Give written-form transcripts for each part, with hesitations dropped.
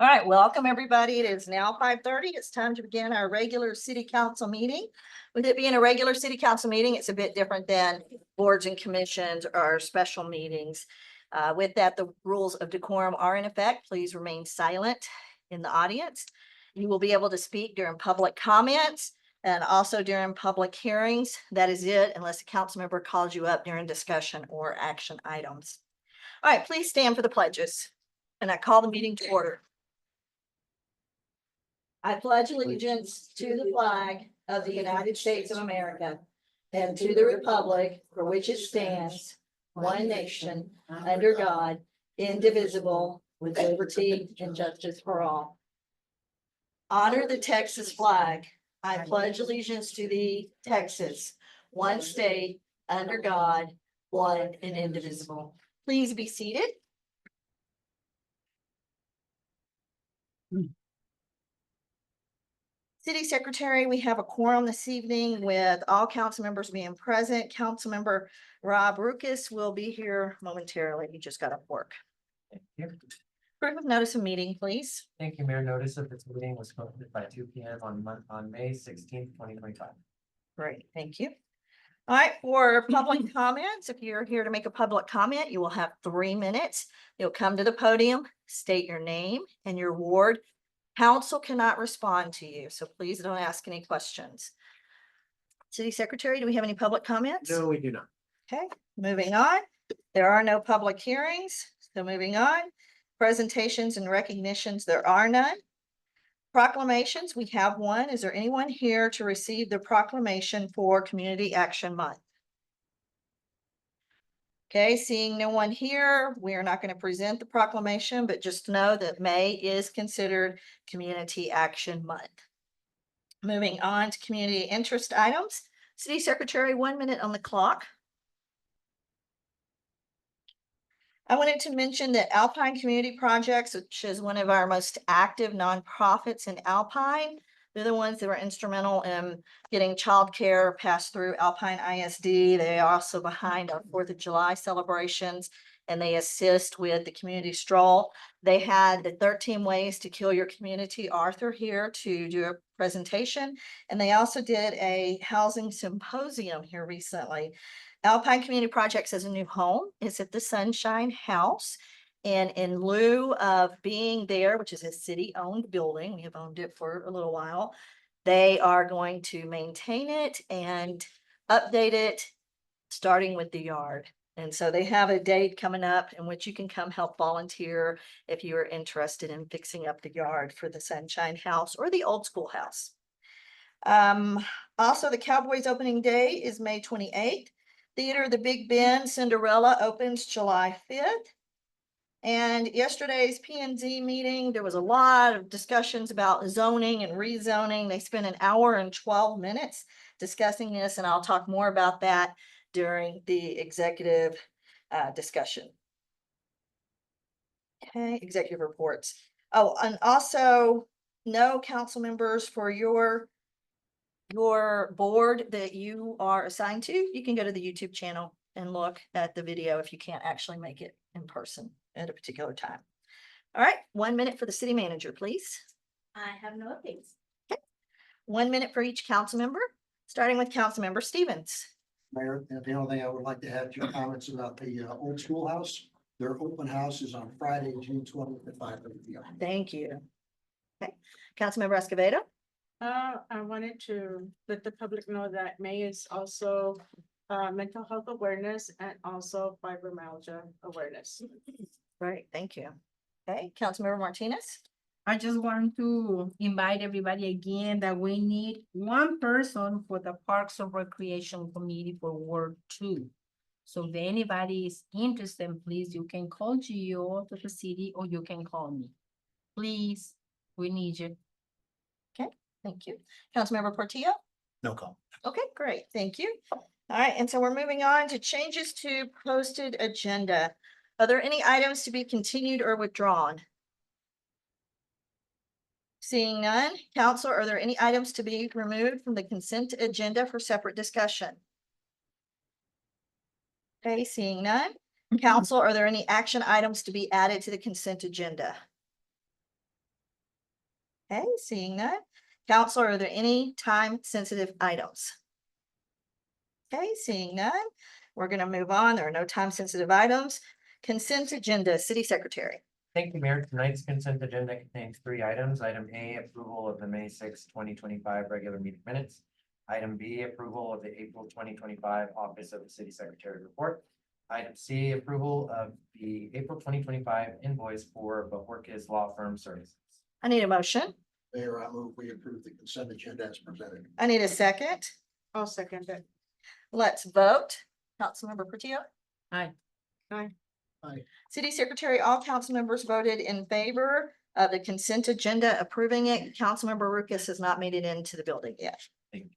All right, welcome everybody. It is now 5:30. It's time to begin our regular city council meeting. With it being a regular city council meeting, it's a bit different than boards and commissions or special meetings. With that, the rules of decorum are in effect. Please remain silent in the audience. You will be able to speak during public comments and also during public hearings. That is it, unless a council member calls you up during discussion or action items. All right, please stand for the pledges. And I call the meeting to order. I pledge allegiance to the flag of the United States of America and to the republic for which it stands, one nation, under God, indivisible, with liberty and justice for all. Honor the Texas flag. I pledge allegiance to thee, Texas, one state, under God, one and indivisible. Please be seated. City Secretary, we have a quorum this evening with all council members being present. Councilmember Rob Ruckus will be here momentarily. He just got off work. Proof of notice of meeting, please. Thank you, Mayor. Notice of this meeting was posted by 2 p.m. on May 16th, 2025. Great, thank you. All right, for public comments, if you're here to make a public comment, you will have 3 minutes. You'll come to the podium, state your name and your ward. Council cannot respond to you, so please don't ask any questions. City Secretary, do we have any public comments? No, we do not. Okay, moving on. There are no public hearings, so moving on. Presentations and recognitions, there are none. Proclamations, we have one. Is there anyone here to receive the proclamation for Community Action Month? Okay, seeing no one here, we are not going to present the proclamation, but just know that May is considered Community Action Month. Moving on to community interest items. City Secretary, 1 minute on the clock. I wanted to mention that Alpine Community Projects, which is one of our most active nonprofits in Alpine, they're the ones that were instrumental in getting childcare passed through Alpine ISD. They are also behind our 4th of July celebrations, and they assist with the community stroll. They had the 13 Ways to Kill Your Community Arthur here to do a presentation, and they also did a housing symposium here recently. Alpine Community Projects has a new home. It's at the Sunshine House. And in lieu of being there, which is a city-owned building, we have owned it for a little while, they are going to maintain it and update it, starting with the yard. And so they have a date coming up in which you can come help volunteer if you are interested in fixing up the yard for the Sunshine House or the old school house. Also, the Cowboys opening day is May 28th. Theater of the Big Ben Cinderella opens July 5th. And yesterday's P&Z meeting, there was a lot of discussions about zoning and rezoning. They spent an hour and 12 minutes discussing this, and I'll talk more about that during the executive discussion. Okay, executive reports. Oh, and also no council members for your board that you are assigned to. You can go to the YouTube channel and look at the video if you can't actually make it in person at a particular time. All right, 1 minute for the city manager, please. I have no updates. Okay. 1 minute for each council member, starting with Council Member Stevens. Mayor, the only thing I would like to have 2 comments about the old schoolhouse. Their open house is on Friday, June 20th at 5:30 p.m. Thank you. Okay, Councilmember Escobedo. I wanted to let the public know that May is also mental health awareness and also fibromyalgia awareness. Right, thank you. Okay, Councilmember Martinez. I just want to invite everybody again that we need 1 person for the Parks and Recreation Committee for Ward 2. So if anybody is interested, please, you can call Gio to the city or you can call me. Please, we need you. Okay, thank you. Councilmember Portillo. No call. Okay, great, thank you. All right, and so we're moving on to changes to posted agenda. Are there any items to be continued or withdrawn? Seeing none, council, are there any items to be removed from the consent agenda for separate discussion? Okay, seeing none. Council, are there any action items to be added to the consent agenda? Okay, seeing none. Counselor, are there any time-sensitive items? Okay, seeing none. We're gonna move on. There are no time-sensitive items. Consent agenda, City Secretary. Thank you, Mayor. Tonight's consent agenda contains 3 items. Item A, approval of the May 6, 2025 regular meeting minutes. Item B, approval of the April 2025 Office of the City Secretary report. Item C, approval of the April 2025 invoice for Bojorquez Law Firm Services. I need a motion. Mayor, I move we approve the consent agenda as presented. I need a second. I'll second it. Let's vote. Councilmember Portillo? Aye. Aye. Aye. City Secretary, all council members voted in favor of the consent agenda approving it. Councilmember Lucas has not made it into the building yet. Thank you.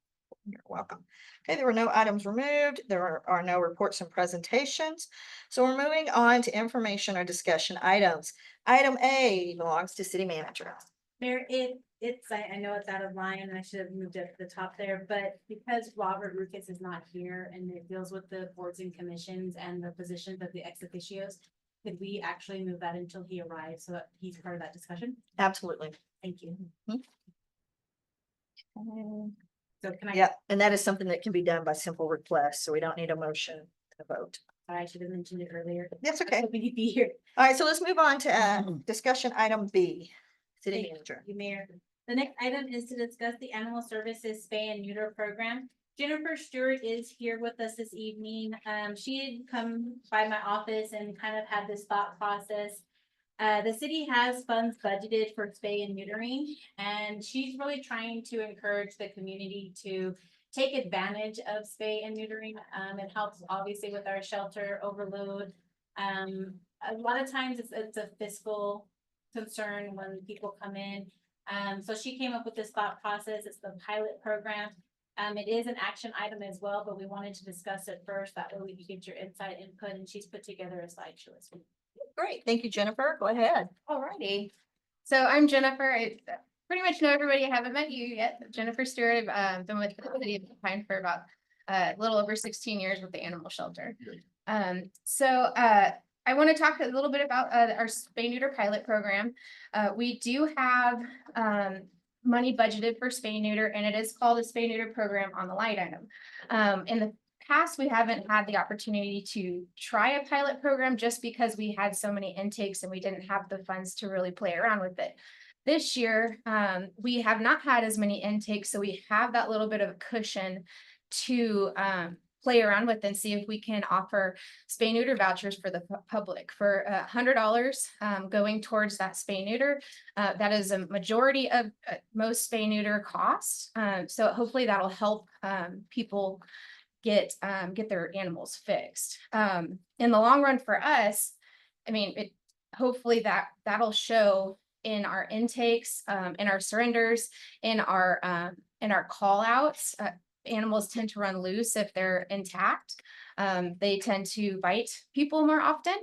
You're welcome. Okay, there were no items removed. There are no reports and presentations. So we're moving on to information or discussion items. Item A belongs to City Manager. Mayor, I know it's out of line and I should have moved it to the top there, but because Robert Lucas is not here and it deals with the boards and commissions and the positions of the ex officios, could we actually move that until he arrives so that he's part of that discussion? Absolutely. Thank you. Okay. So can I? Yeah, and that is something that can be done by simple request, so we don't need a motion to vote. I should have mentioned it earlier. That's I was okay. hoping he'd be here. All right, so let's move on to discussion item B, City Thank Manager. you, Mayor. The next item is to discuss the Animal Services Spay and Neuter Program. Jennifer Stewart is here with us this evening. She had come by my office and kind of had this thought process. The city has funds budgeted for spay and neutering, and she's really trying to encourage the community to take advantage of spay and neutering. It helps obviously with our shelter overload. A lot of times it's a fiscal concern when people come in. So she came up with this thought process. It's the pilot program. It is an action item as well, but we wanted to discuss it first. That way we can get your insight input, and she's put together a slideshow as well. Great, thank you, Jennifer. Go ahead. Alrighty. So I'm Jennifer. I pretty much know everybody. I haven't met you yet. Jennifer Stewart. I've been with the city of Pine for about a little over 16 years with the animal shelter. I want to talk a little bit about our spay neuter pilot program. We do have money budgeted for spay neuter, and it is called the spay neuter program on the line item. In the past, we haven't had the opportunity to try a pilot program just because we had so many intakes and we didn't have the funds to really play around with it. This year, we have not had as many intakes, so we have that little bit of a cushion to play around with and see if we can offer spay neuter vouchers for the public for $100 going towards that spay neuter. That is a majority of most spay neuter costs. So hopefully that'll help people get their animals fixed. In the long run for us, I mean, hopefully that'll show in our intakes, in our surrenders, in our call outs. Animals tend to run loose if they're intact. They tend to bite people more often.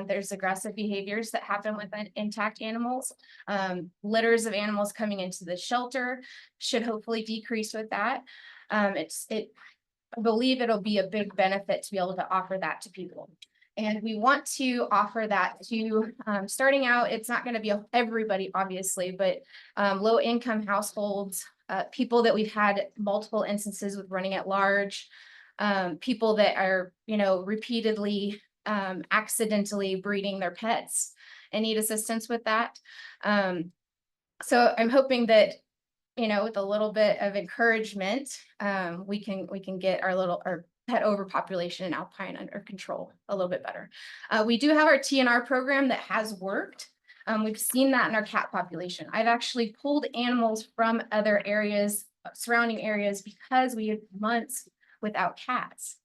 There's aggressive behaviors that happen with intact animals. Litters of animals coming into the shelter should hopefully decrease with that. I believe it'll be a big benefit to be able to offer that to people. And we want to offer that to, starting out, it's not going to be everybody, obviously, but low income households, people that we've had multiple instances with running at large, people that are, repeatedly accidentally breeding their pets and need assistance with that. So I'm hoping that, with a little bit of encouragement, we can get our pet overpopulation in Alpine under control a little bit better. We do have our TNR program that has worked. We've seen that in our cat population. I've actually pulled animals from other areas, surrounding areas, because we had months without cats.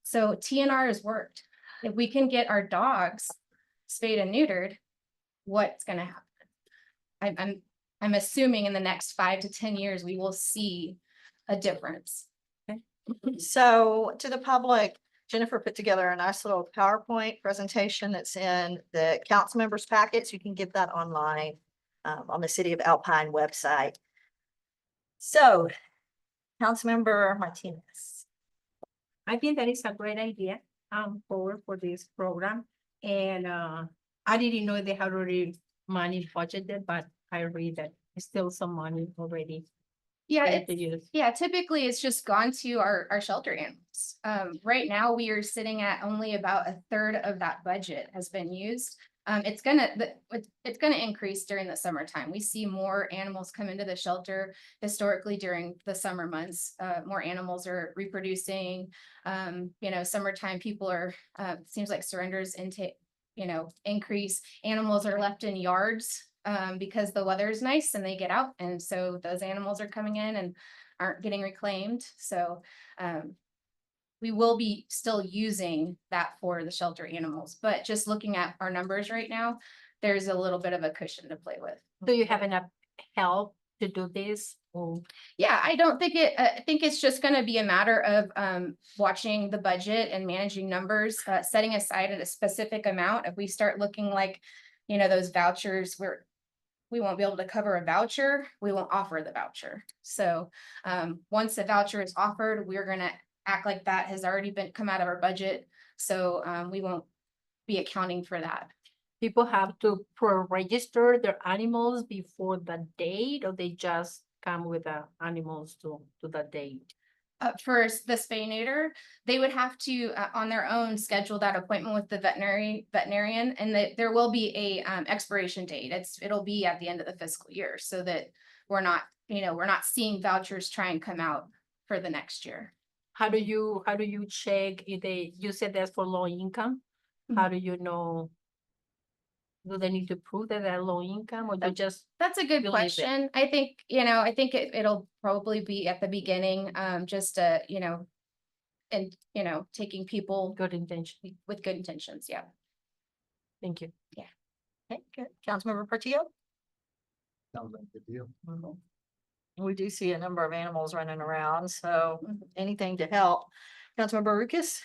So TNR has worked. If we can get our dogs spayed and neutered, what's going to happen? I'm assuming in the next 5 to 10 years, we will see a difference. So to the public, Jennifer put together a nice little PowerPoint presentation that's in the council members packets. You can get that online on the City of Alpine website. So, Councilmember Martinez. I think that is a great idea, for this program. And, I didn't know they had already money budgeted, but I read that Still some money already. Yeah, ready it's to use. Yeah, typically it's just gone to our shelter animals. Right now, we are sitting at only about a third of that budget has been used. It's gonna increase during the summertime. We see more animals come into the shelter historically during the summer months. More animals are reproducing. Summertime people are, seems like surrenders intake, increase. Animals are left in yards because the weather is nice and they get out. And so those animals are coming in and aren't getting reclaimed. So we will be still using that for the shelter animals, but just looking at our numbers right now, there's a little bit of a cushion to play with. Do you have enough help to do this? Or Yeah, I don't think I think it's just gonna be a matter of watching the budget and managing numbers, setting aside a specific amount. If we start looking like, those vouchers where we won't be able to cover a voucher, we won't offer the voucher. So once the voucher is offered, we're gonna act like that has already been come out of our budget. So we won't be accounting for that. people have to pre-register their animals before the date, or they just come with the animals to the date? For the spay neuter, they would have to on their own schedule that appointment with the veterinarian, and there will be a expiration date. It'll be at the end of the fiscal year, so that we're not seeing vouchers try and come out for the next year. How do you check if you said that's for low income? How do you know? Do they need to prove that they're low income, or you just? That's a good You'll leave it. question. I think, it'll probably be at the beginning, just taking people Good intention. with good intentions. Yeah. Thank you. Okay, good. Councilmember Portillo? Sounds like a good deal. We do see a number of animals running around, so Mhm. anything to help. Councilmember Lucas,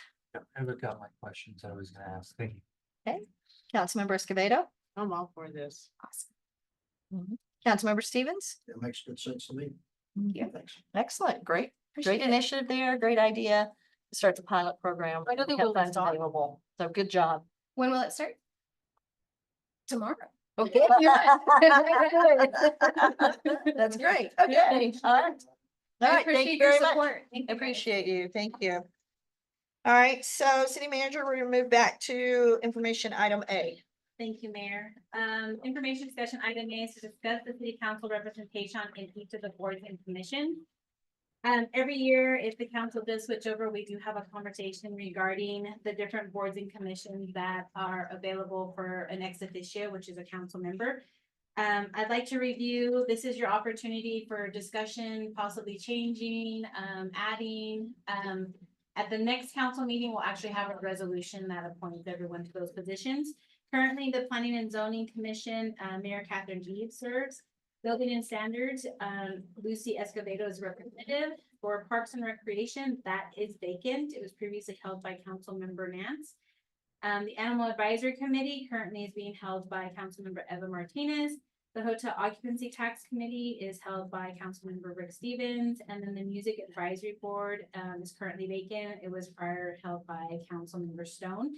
I've got my questions I was gonna ask. Thank you. Councilmember Escobedo, I'm all for this. Awesome. Councilmember Stevens. It makes good sense to me. you. Thanks. Excellent, great Appreciate it. initiative there, great idea to start the pilot program. When do they Have will funds start? available, so good job. When will it start? Tomorrow. Okay. That's great, okay, all right. All I right, thank you appreciate your very much. support. Thank you, guys. Appreciate you, thank you. All right, so city manager, we're gonna move back to information item A. Thank you, Mayor. Information discussion item A is to discuss the city council representation in each of the boards and commissions. Every year, if the council does switch over, we do have a conversation regarding the different boards and commissions that are available for an ex officio, which is a council member. I'd like to review, this is your opportunity for discussion, possibly changing, adding. At the next council meeting, we'll actually have a resolution that appoints everyone to those positions. Currently, the Planning and Zoning Commission, Mayor Catherine Eves serves. Building and Standards, Lucy Escobedo is representative. For Parks and Recreation, that is vacant. It was previously held by Councilmember Nance. The Animal Advisory Committee currently is being held by Councilmember Eva Martinez. The Hotel Occupancy Tax Committee is held by Councilmember Rick Stevens, and then the Music Advisory Board is currently vacant. It was prior held by Councilmember Stone.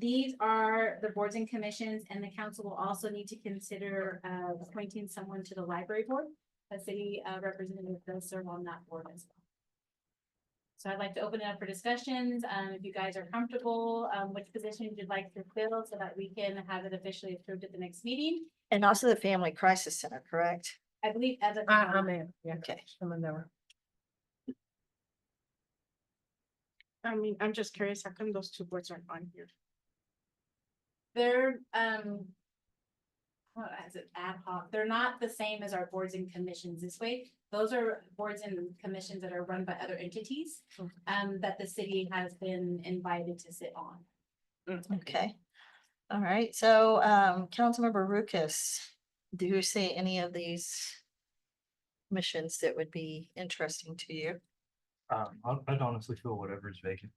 These are the boards and commissions, and the council will also need to consider appointing someone to the library board. A city representative does serve on that board as well. So I'd like to open it up for discussions. If you guys are comfortable, which positions you'd like to fill so that we can have it officially approved at the next meeting. And also the Family Crisis Center, correct? I believe as of. I'm in, yeah. Okay. I'm in there. I mean, I'm just curious, how come those two boards aren't on here? They're, what is it, ad hoc, they're not the same as our boards and commissions this way. Those are boards and commissions that are run by other entities, that the city has been invited to sit on. Okay. All right, so Councilmember Ruckus, do you see any of these missions that would be interesting to you? I'd honestly feel whatever's vacant,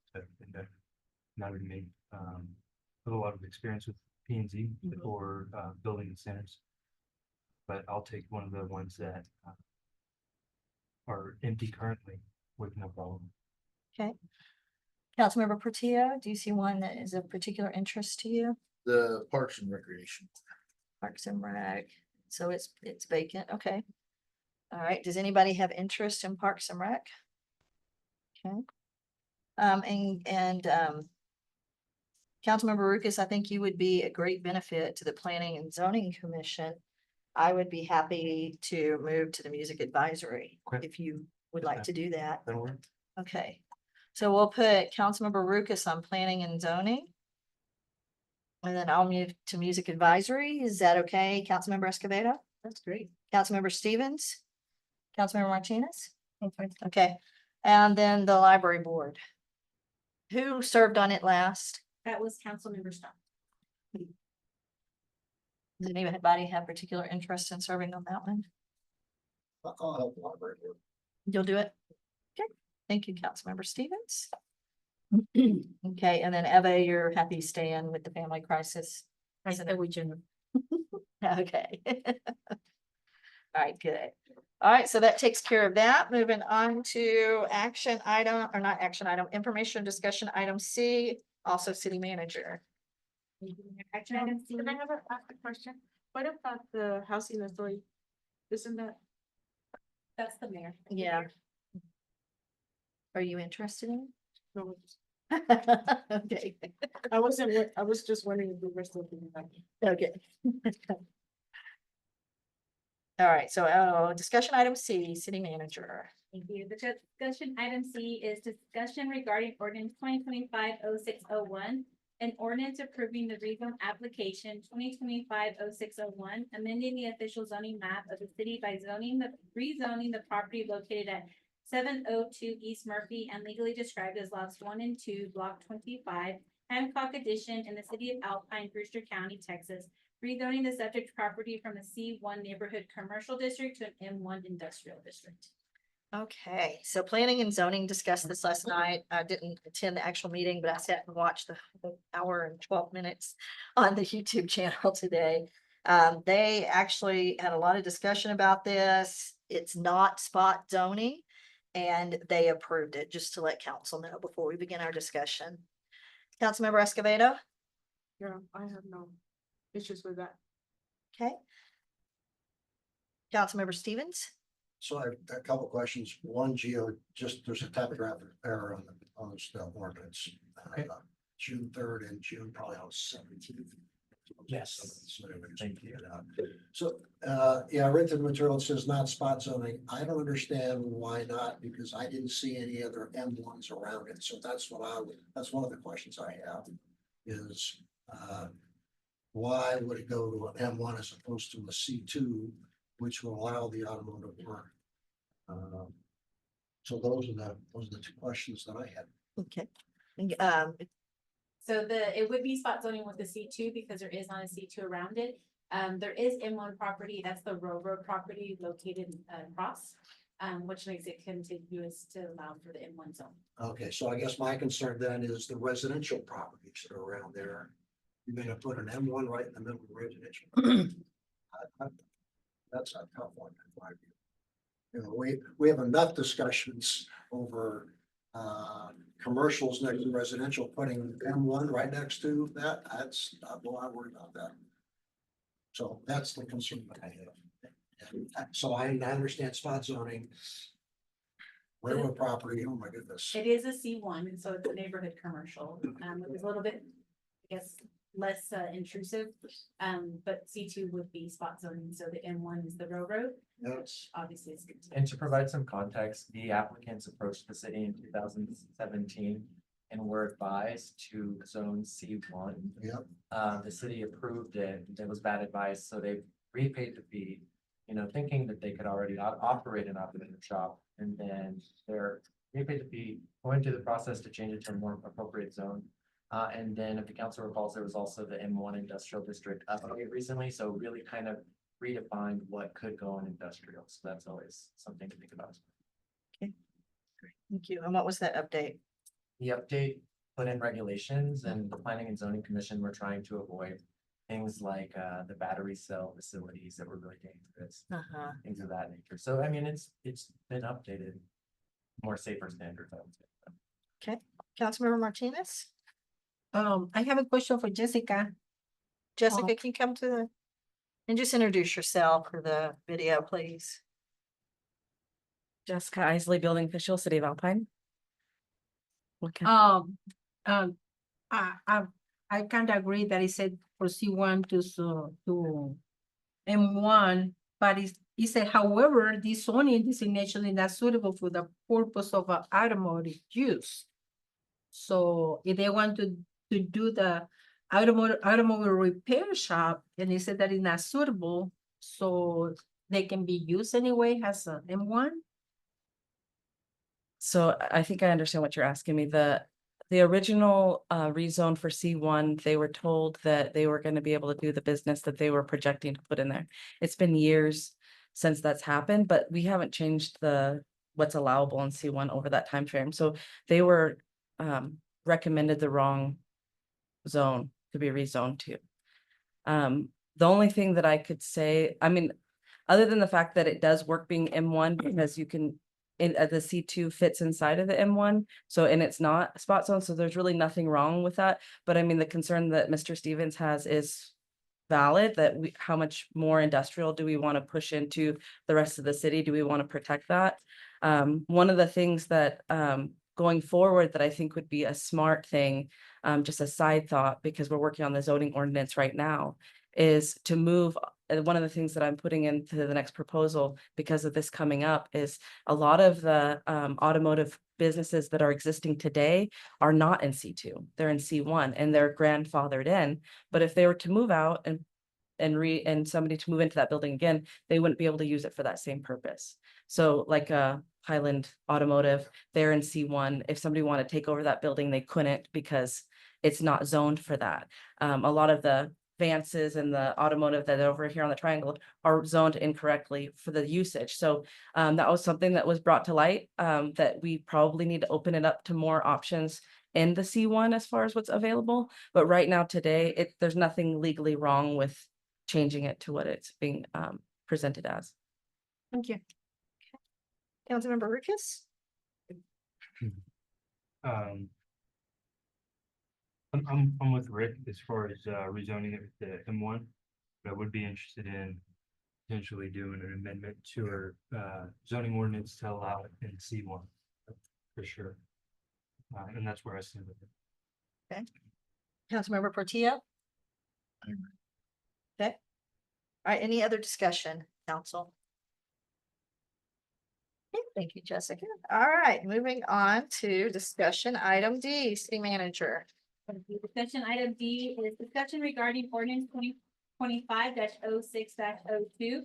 not even me. Have a lot of experience with P and Z Mhm. or building centers. But I'll take one of the ones that are empty currently with no problem. Okay. Councilmember Portillo, do you see one that is of particular interest to you? The Parks and Recreation. Parks and Rec. So it's vacant, okay. All right, does anybody have interest in Parks and Rec? Okay. Councilmember Lucas, I think you would be a great benefit to the Planning and Zoning Commission. I would be happy to move to the Music Advisory Okay. if you would Yes, like ma'am. to do that. That'll work. Okay, so we'll put Councilmember Lucas on Planning and Zoning. And then I'll move to Music Advisory. Is that okay, Councilmember Escobedo? That's great. Councilmember Stevens? Councilmember Martinez? Okay, and then the Library Board. Who served on it last? That was Councilmember Strong. Does anybody have particular interest in serving on that one? I'll help the library. here. You'll do it? Okay, thank you, Councilmember Stevens. Okay, and then Eva, you're happy staying with the Family Crisis? I stay with you. Okay. All right, good. All right, so that takes care of that. Moving on to action item, or not action item, information discussion item C, also city manager. Action item C. Can I have a question? What about the housing authority? Isn't that? That's the mayor. Yeah. Are you interested in? No, it? Okay, I was just wondering if the rest of them. okay. All right, so discussion item C, city manager. Thank you. The discussion item C is discussion regarding ordinance 2025-0601. An ordinance approving the rezone application 2025-0601, amending the official zoning map of the city by rezoning the property located at 702 East Murphy and legally described as lots 1 and 2, block 25, Hancock Addition in the city of Alpine, Brewster County, Texas, rezoning the subject property from a C1 neighborhood commercial district to an M1 industrial district. Okay, so planning and zoning discussed this last night. I didn't attend the actual meeting, but I sat and watched the hour and 12 minutes on the YouTube channel today. They actually had a lot of discussion about this. It's not spot zoning. And they approved it, just to let council know before we begin our discussion. Councilmember Escobedo, Yeah, I have no issues with that. okay? Councilmember Stevens? So I have a couple of questions. One, Geo, just there's a typographic error on the ordinance. Okay. June 3rd and June probably on 17th. Yes. So everybody just Thank you. figure it out. So, yeah, I read through the material. It says not spot zoning. I don't understand why not, because I didn't see any other M1s around it. So that's that's one of the questions I have is, why would it go to an M1 as opposed to a C2, which will allow the automotive work? So those are the two questions that I had. Okay. So it would be spot zoning with the C2 because there is not a C2 around it. There is M1 property, that's the railroad property located across, which makes it contiguous to allow for the M1 zone. Okay, so I guess my concern then is the residential properties that are around there. You're gonna put an M1 right in the middle of residential. That's a tough one, in my view. You know, we have enough discussions over commercials next to residential, putting M1 right next to that. That's, well, I worry about that. So that's the concern that I have. And so I understand spot zoning. Railroad property, oh my goodness. It is a C1, and so it's a neighborhood commercial. It's a little bit, I guess, less intrusive. But C2 would be spot zoning, so the M1 is the railroad, Yeah. which obviously is. And to provide some context, the applicants approached the city in 2017 and were advised to zone C1. Yep. The city approved it. It was bad advice, so they repaid the fee, thinking that they could already operate an automotive shop. And then they're repaid the fee, going through the process to change it to a more appropriate zone. And then if the council recalls, there was also the M1 industrial district update recently, so really kind of redefined what could go in industrial. So that's always something to think about. Thank you. And what was that update? The update put in regulations, and the Planning and Zoning Commission were trying to avoid things like the battery cell facilities that were really dangerous, things of that nature. So I mean, it's been updated, more safer standards, I would say. Councilmember Martinez? I have a question for Jessica. Jessica, can you come to the And just introduce yourself for the video, please. Jessica Isley, building official, City of Alpine. Okay. Um, I kind of agree that it said for C1 to M1, but it said, however, this zoning designation is not suitable for the purpose of automotive use. So if they want to do the automobile repair shop, and they said that it's not suitable, so they can be used anyway as a M1? So I think I understand what you're asking me. The original rezone for C1, they were told that they were going to be able to do the business that they were projecting to put in there. It's been years since that's happened, but we haven't changed what's allowable in C1 over that time frame. So they were recommended the wrong zone to be rezoned to. The only thing that I could say, I mean, other than the fact that it does work being M1 because you can the C2 fits inside of the M1, so, and it's not a spot zone, so there's really nothing wrong with that. But I mean, the concern that Mr. Stevens has is valid, that how much more industrial do we want to push into the rest of the city? Do we want to protect that? One of the things that going forward that I think would be a smart thing, just a side thought, because we're working on the zoning ordinance right now, is to move. One of the things that I'm putting into the next proposal because of this coming up is a lot of the automotive businesses that are existing today are not in C2. They're in C1 and they're grandfathered in. But if they were to move out and somebody to move into that building again, they wouldn't be able to use it for that same purpose. So like Highland Automotive, they're in C1. If somebody wanted to take over that building, they couldn't because it's not zoned for that. A lot of the Vances and the automotive that are over here on the triangle are zoned incorrectly for the usage. So that was something that was brought to light, that we probably need to open it up to more options in the C1 as far as what's available. But right now today, there's nothing legally wrong with changing it to what it's being presented as. Thank you. Councilmember Lucas? I'm with Rick as far as rezoning it to M1, but I would be interested in potentially doing an amendment to our zoning ordinance to allow it in C1 for sure. And that's where I stand with it. Councilmember Portillo? Okay. All right, any other discussion, council? Okay, thank you, Jessica. All right, moving on to discussion item D, city manager. Thank you. Discussion item D is discussion regarding ordinance 2025-06-02.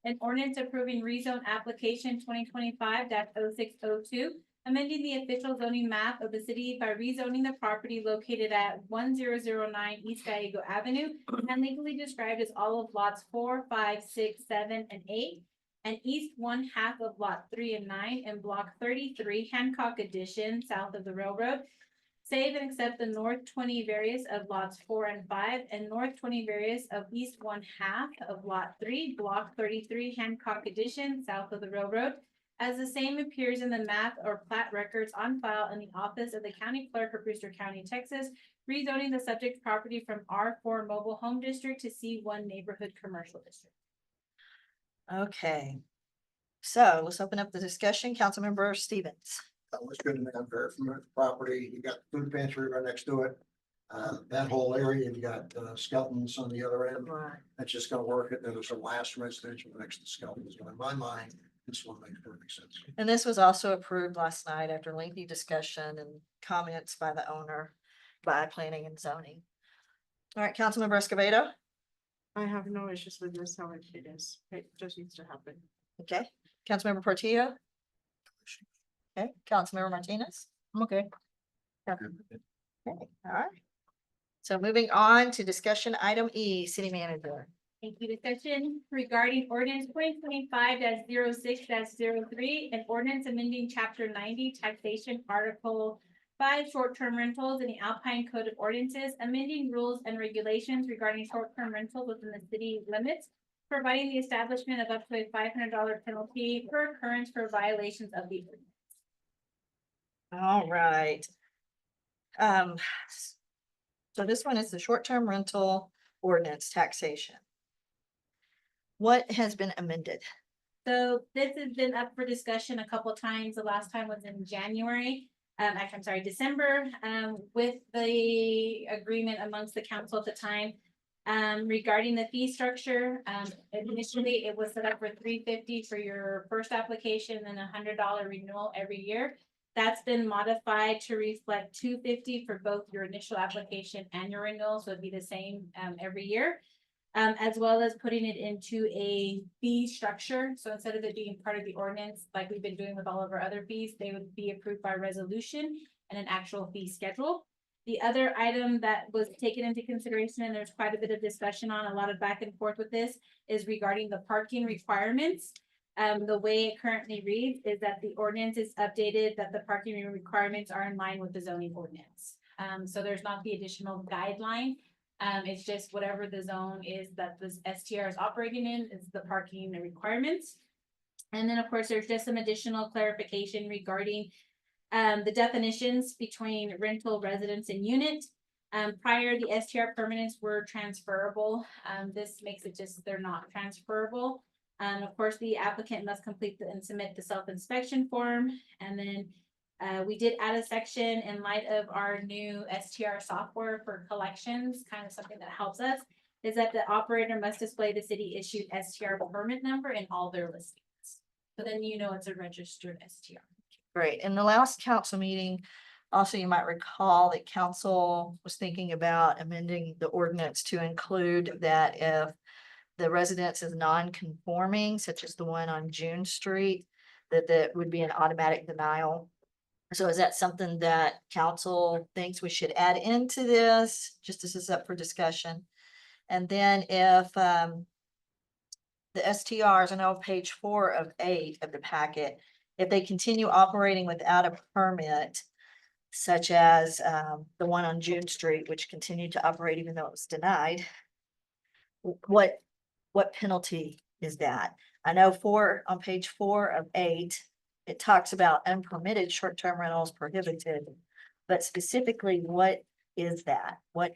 An ordinance approving rezone application 2025-0602. Amending the official zoning map of the city by rezoning the property located at 1009 East Gallego Avenue and legally described as all of lots 4, 5, 6, 7, and 8. And east 1/2 of lot 3 and 9 and block 33 Hancock Addition south of the railroad. Save and accept the north 20 various of lots 4 and 5 and north 20 various of east 1/2 of lot 3, block 33 Hancock Addition south of the railroad. As the same appears in the map or plat records on file in the office of the county clerk of Brewster County, Texas, rezoning the subject property from R4 mobile home district to C1 neighborhood commercial district. Okay. So let's open up the discussion. Councilmember Stevens. That was good to me. I'm very familiar with the property. You got the food pantry right next to it. That whole area, you got Skelton's on the other end. That's just gonna work it. Then there's a last residential next to Skelton's. So in my mind, this one makes perfect sense. And this was also approved last night after lengthy discussion and comments by the owner by planning and zoning. All right, Councilmember Escobedo. I have no issues with this, how it is. It just needs to happen. Okay, Councilmember Portillo. Okay, Councilmember Martinez. I'm okay. Okay, all right. So moving on to discussion item E, city manager. Thank you. Discussion regarding ordinance 2025-06-03 and ordinance amending chapter 90 taxation article 5 short-term rentals in the Alpine Code of Ordinances, amending rules and regulations regarding short-term rentals within the city limits, providing the establishment of up to a $500 penalty per occurrence for violations of the ordinance. All right. So this one is the short-term rental ordinance taxation. What has been amended? So this has been up for discussion a couple times. The last time was in January. Actually, I'm sorry, December, with the agreement amongst the council at the time. Regarding the fee structure, initially it was set up for $350 for your first application and $100 renewal every year. That's been modified to reflect $250 for both your initial application and your renewal, so it'd be the same every year. As well as putting it into a fee structure. So instead of it being part of the ordinance, like we've been doing with all of our other fees, they would be approved by resolution and an actual fee schedule. The other item that was taken into consideration, and there's quite a bit of discussion on, a lot of back and forth with this, is regarding the parking requirements. The way it currently reads is that the ordinance is updated, that the parking requirements are in line with the zoning ordinance. So there's not the additional guideline. It's just whatever the zone is that this STR is operating in is the parking requirements. And then, of course, there's just some additional clarification regarding the definitions between rental, residence, and unit. Prior, the STR permanents were transferable. This makes it just, they're not transferable. Of course, the applicant must complete and submit the self-inspection form. And then we did add a section in light of our new STR software for collections, kind of something that helps us, is that the operator must display the city issued STR permit number in all their listings. So then you know it's a registered STR. Great. In the last council meeting, also you might recall that council was thinking about amending the ordinance to include that if the residence is non-conforming, such as the one on June Street, that would be an automatic denial. So is that something that council thinks we should add into this, just as is up for discussion? And then if the STRs, I know page 4 of 8 of the packet, if they continue operating without a permit, such as the one on June Street, which continued to operate even though it was denied, what penalty is that? I know on page 4 of 8, it talks about unpermitted short-term rentals prohibited, but specifically, what is that? What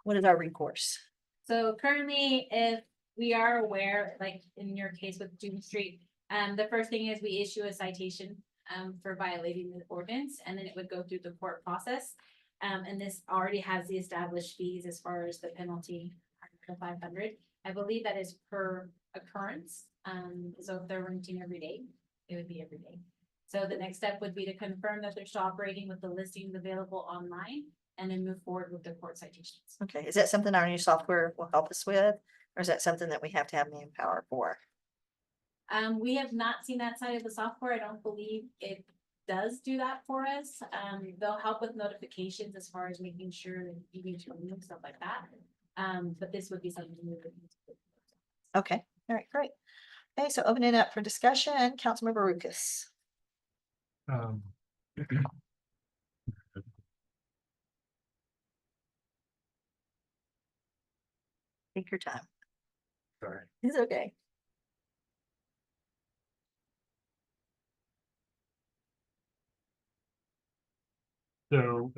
is our recourse? So currently, if we are aware, like in your case with June Street, the first thing is we issue a citation for violating the ordinance, and then it would go through the court process. And this already has the established fees as far as the penalty, $500. I believe that is per occurrence. So if they're renting every day, it would be every day. So the next step would be to confirm that they're still operating with the listings available online and then move forward with the court citations. Okay, is that something our new software will help us with? Or is that something that we have to have manpower for? We have not seen that side of the software. I don't believe it does do that for us. They'll help with notifications as far as making sure that you need to remove stuff like that. But this would be something we would need to do. Okay, all right, great. Okay, so open it up for discussion. Councilmember Lucas. Take your time. Sorry. It's okay. So,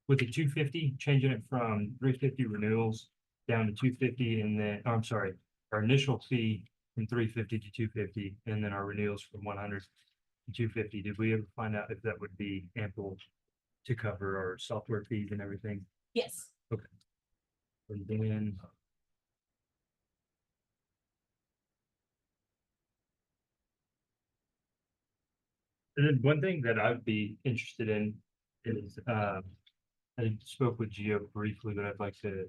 with the 250, changing it from 350 renewals down to 250, and then, oh, I'm sorry, our initial fee from 350 to 250, and then our renewals from 100 to 250. Did we ever find out if that would be ample to cover our software fees and everything? Yes. And then one thing that I'd be interested in is, I spoke with Gio briefly, but I'd like to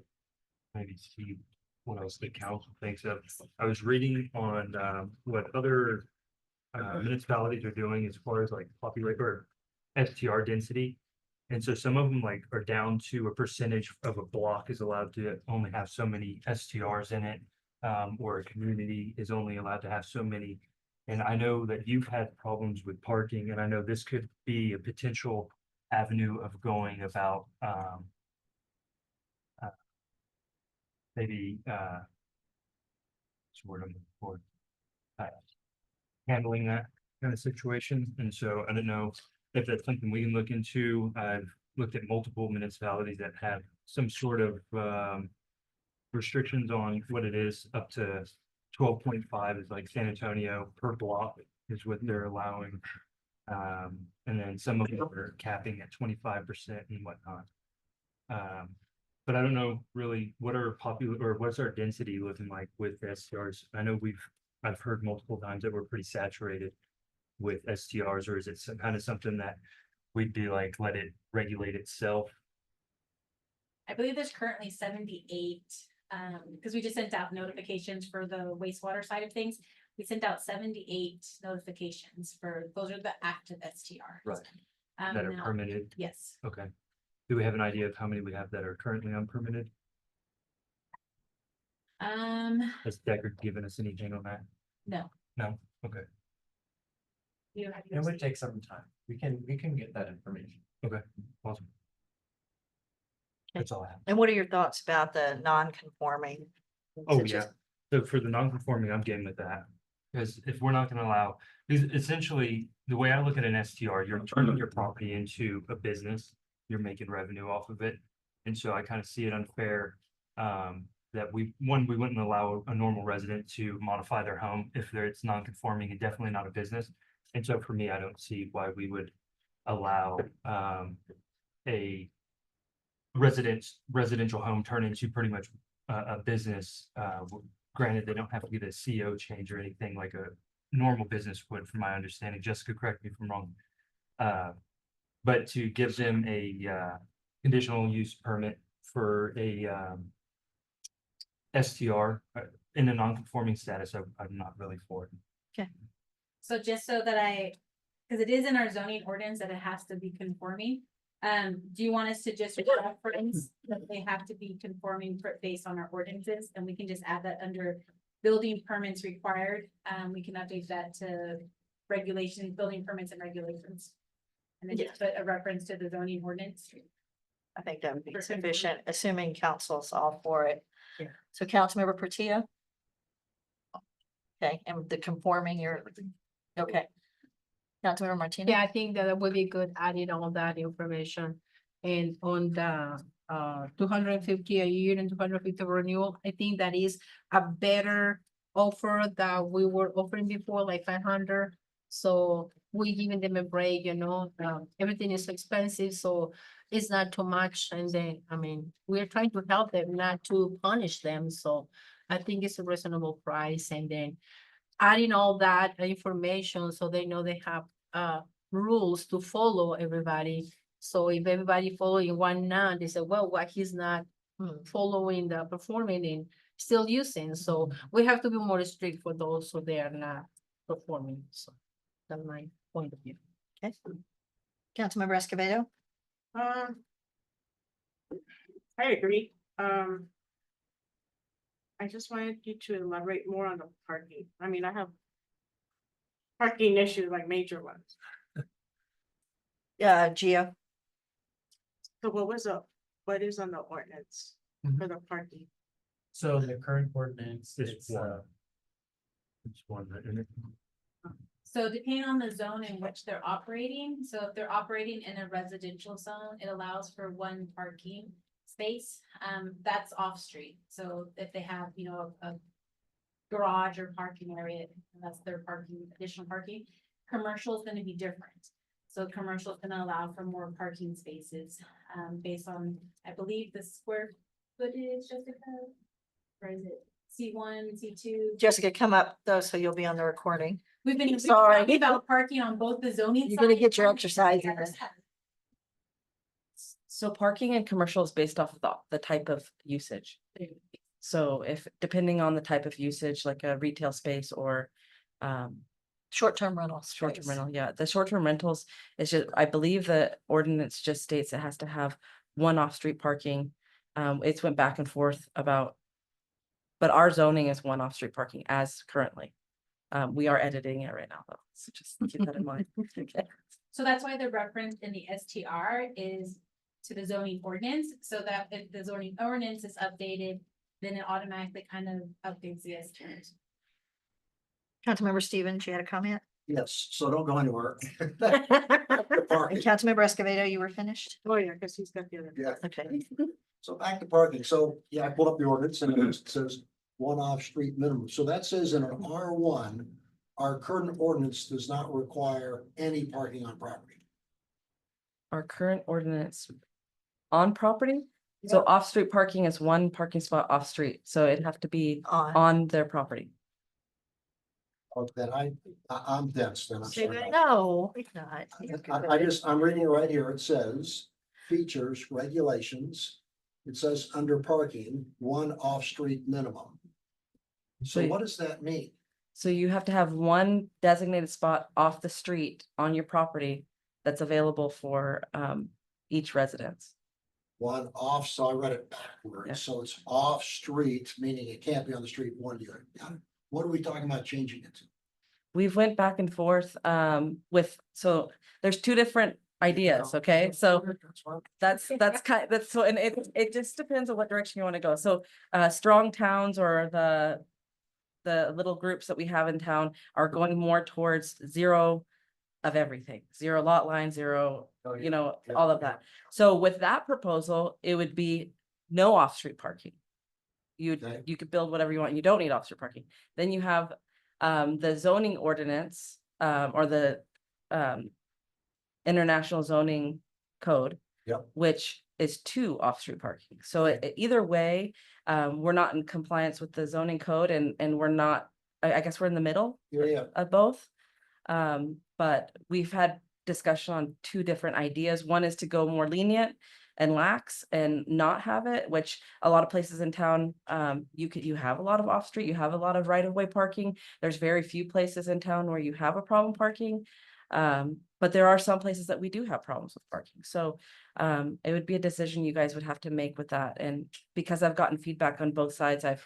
maybe see what else the council thinks of. I was reading on what other municipalities are doing as far as like populate or STR density. And so some of them like are down to a percentage of a block is allowed to only have so many STRs in it. Or a community is only allowed to have so many. And I know that you've had problems with parking, and I know this could be a potential avenue of going about maybe sort of for handling that kind of situation. And so I don't know if that's something we can look into. I've looked at multiple municipalities that have some sort of restrictions on what it is up to 12.5 is like San Antonio per block is what they're allowing. And then some of them are capping at 25% and whatnot. But I don't know really what are popular or what's our density looking like with STRs. I know I've heard multiple times that we're pretty saturated with STRs, or is it some kind of something that we'd be like, let it regulate itself? I believe there's currently 78, because we just sent out notifications for the wastewater side of things. We sent out 78 notifications for, those are the active STRs. Right. That are now- permitted? Yes. Okay. Do we have an idea of how many we have that are currently unpermitted? Has Deckard given us anything on that? No. No? Okay. You have It would take some time. We can get that information. Awesome. That's all I have. And what are your thoughts about the non-conforming? Oh, such yeah. as- So for the non-conforming, I'm game with that. Because if we're not gonna allow, because essentially, the way I look at an STR, you're turning your property into a business. You're making revenue off of it. And so I kind of see it unfair. That we wouldn't allow a normal resident to modify their home if it's non-conforming and definitely not a business. And so for me, I don't see why we would allow a residential home turn into pretty much a business. Granted, they don't have to get a CO change or anything like a normal business would, from my understanding. Jessica, correct me if I'm wrong. But to give them a conditional use permit for a STR in a non-conforming status, I'm not really for it. So just so that because it is in our zoning ordinance that it has to be conforming. Do you want us to just reference that they have to be conforming based on our ordinances, and we can just add that under building permits required? We can update that to regulations, building permits and regulations. And then just put a reference to the zoning ordinance. I think that would be For sufficient, assuming council's all for it. Yeah. So Councilmember Portillo? Okay, and the conforming, you're, okay. Councilmember Martinez? Yeah, I think that it would be good adding all that information. And on the 250 a year and 250 renewal, I think that is a better offer that we were offering before, like 500. So we giving them a break, everything is expensive, so it's not too much. And then, I mean, we're trying to help them, not to punish them. So I think it's a reasonable price. And then adding all that information so they know they have rules to follow everybody. So if everybody following one now, they say, well, why he's not following the performing and still using? So we have to be more strict for those so they are not performing. So that's my point of view. Okay. Councilmember Escobedo? I agree. I just wanted you to elaborate more on the parking. I mean, I have parking issues, like major ones. Gio? So what is on the ordinance for the parking? So the current ordinance, It's one. It's one, isn't it? So depending on the zone in which they're operating, so if they're operating in a residential zone, it allows for one parking space. That's off street. So if they have, a garage or parking area, that's their parking, additional parking. Commercial is gonna be different. So commercial is gonna allow for more parking spaces, based on, I believe, the square footage, Jessica? Or is it C1, C2? Jessica, come up though, so you'll be on the recording. We've been Sorry. talking about parking on both the zoning. You're gonna side get your and exercise the in. other side. So parking and commercial is based off of the type of usage. So if, depending on the type of usage, like a retail space or Short-term rentals. short-term space. rental, yeah, the short-term rentals is just, I believe the ordinance just states it has to have one off-street parking. It's went back and forth about, but our zoning is one off-street parking as currently. We are editing it right now, though, so just keep that in mind. Okay. So that's why the reference in the STR is to the zoning ordinance, so that if the zoning ordinance is updated, then it automatically kind of updates the STRs. Councilmember Stevens, you had a comment? Yes, so don't go anywhere. And Parking. Councilmember Escobedo, you were finished? Oh, yeah, because he's got the other. Yeah, Okay. so back to parking. So, yeah, I pulled up the ordinance and it says one off-street minimum. So that says in an R1, our current ordinance does not require any parking on property. Our current ordinance on property, so off-street parking is one parking spot off-street, so it'd have to be on their property. Oh, then I'm dense, then I'm Say sorry. that? No, it's not. I'm reading it right here. It says features, regulations. It says under parking, one off-street minimum. So So- what does that mean? So you have to have one designated spot off the street on your property that's available for each residence. One off, so I read it Yeah. backwards. So it's off-street, meaning it can't be on the street one unit. Got it. What are we talking about changing it to? We've went back and forth with, so there's two different ideas, okay? So that's kind, that's so, and it just depends on what direction you want to go. So strong towns or the little groups that we have in town are going more towards zero of everything, zero lot line, zero, you know, Yeah. all of that. So with that proposal, it would be no off-street parking. Okay. You could build whatever you want. You don't need off-street parking. Then you have the zoning ordinance or the international zoning code. Yep. Which is two off-street parking. So either way, we're not in compliance with the zoning code and we're not, I guess we're in the middle Yeah, of both. But we've had discussion on two different ideas. One is to go more lenient and lax and not have it, which a lot of places in town, you have a lot of off-street, you have a lot of right-of-way parking. There's very few places in town where you have a problem parking. But there are some places that we do have problems with parking. So it would be a decision you guys would have to make with that. And because I've gotten feedback on both sides, I've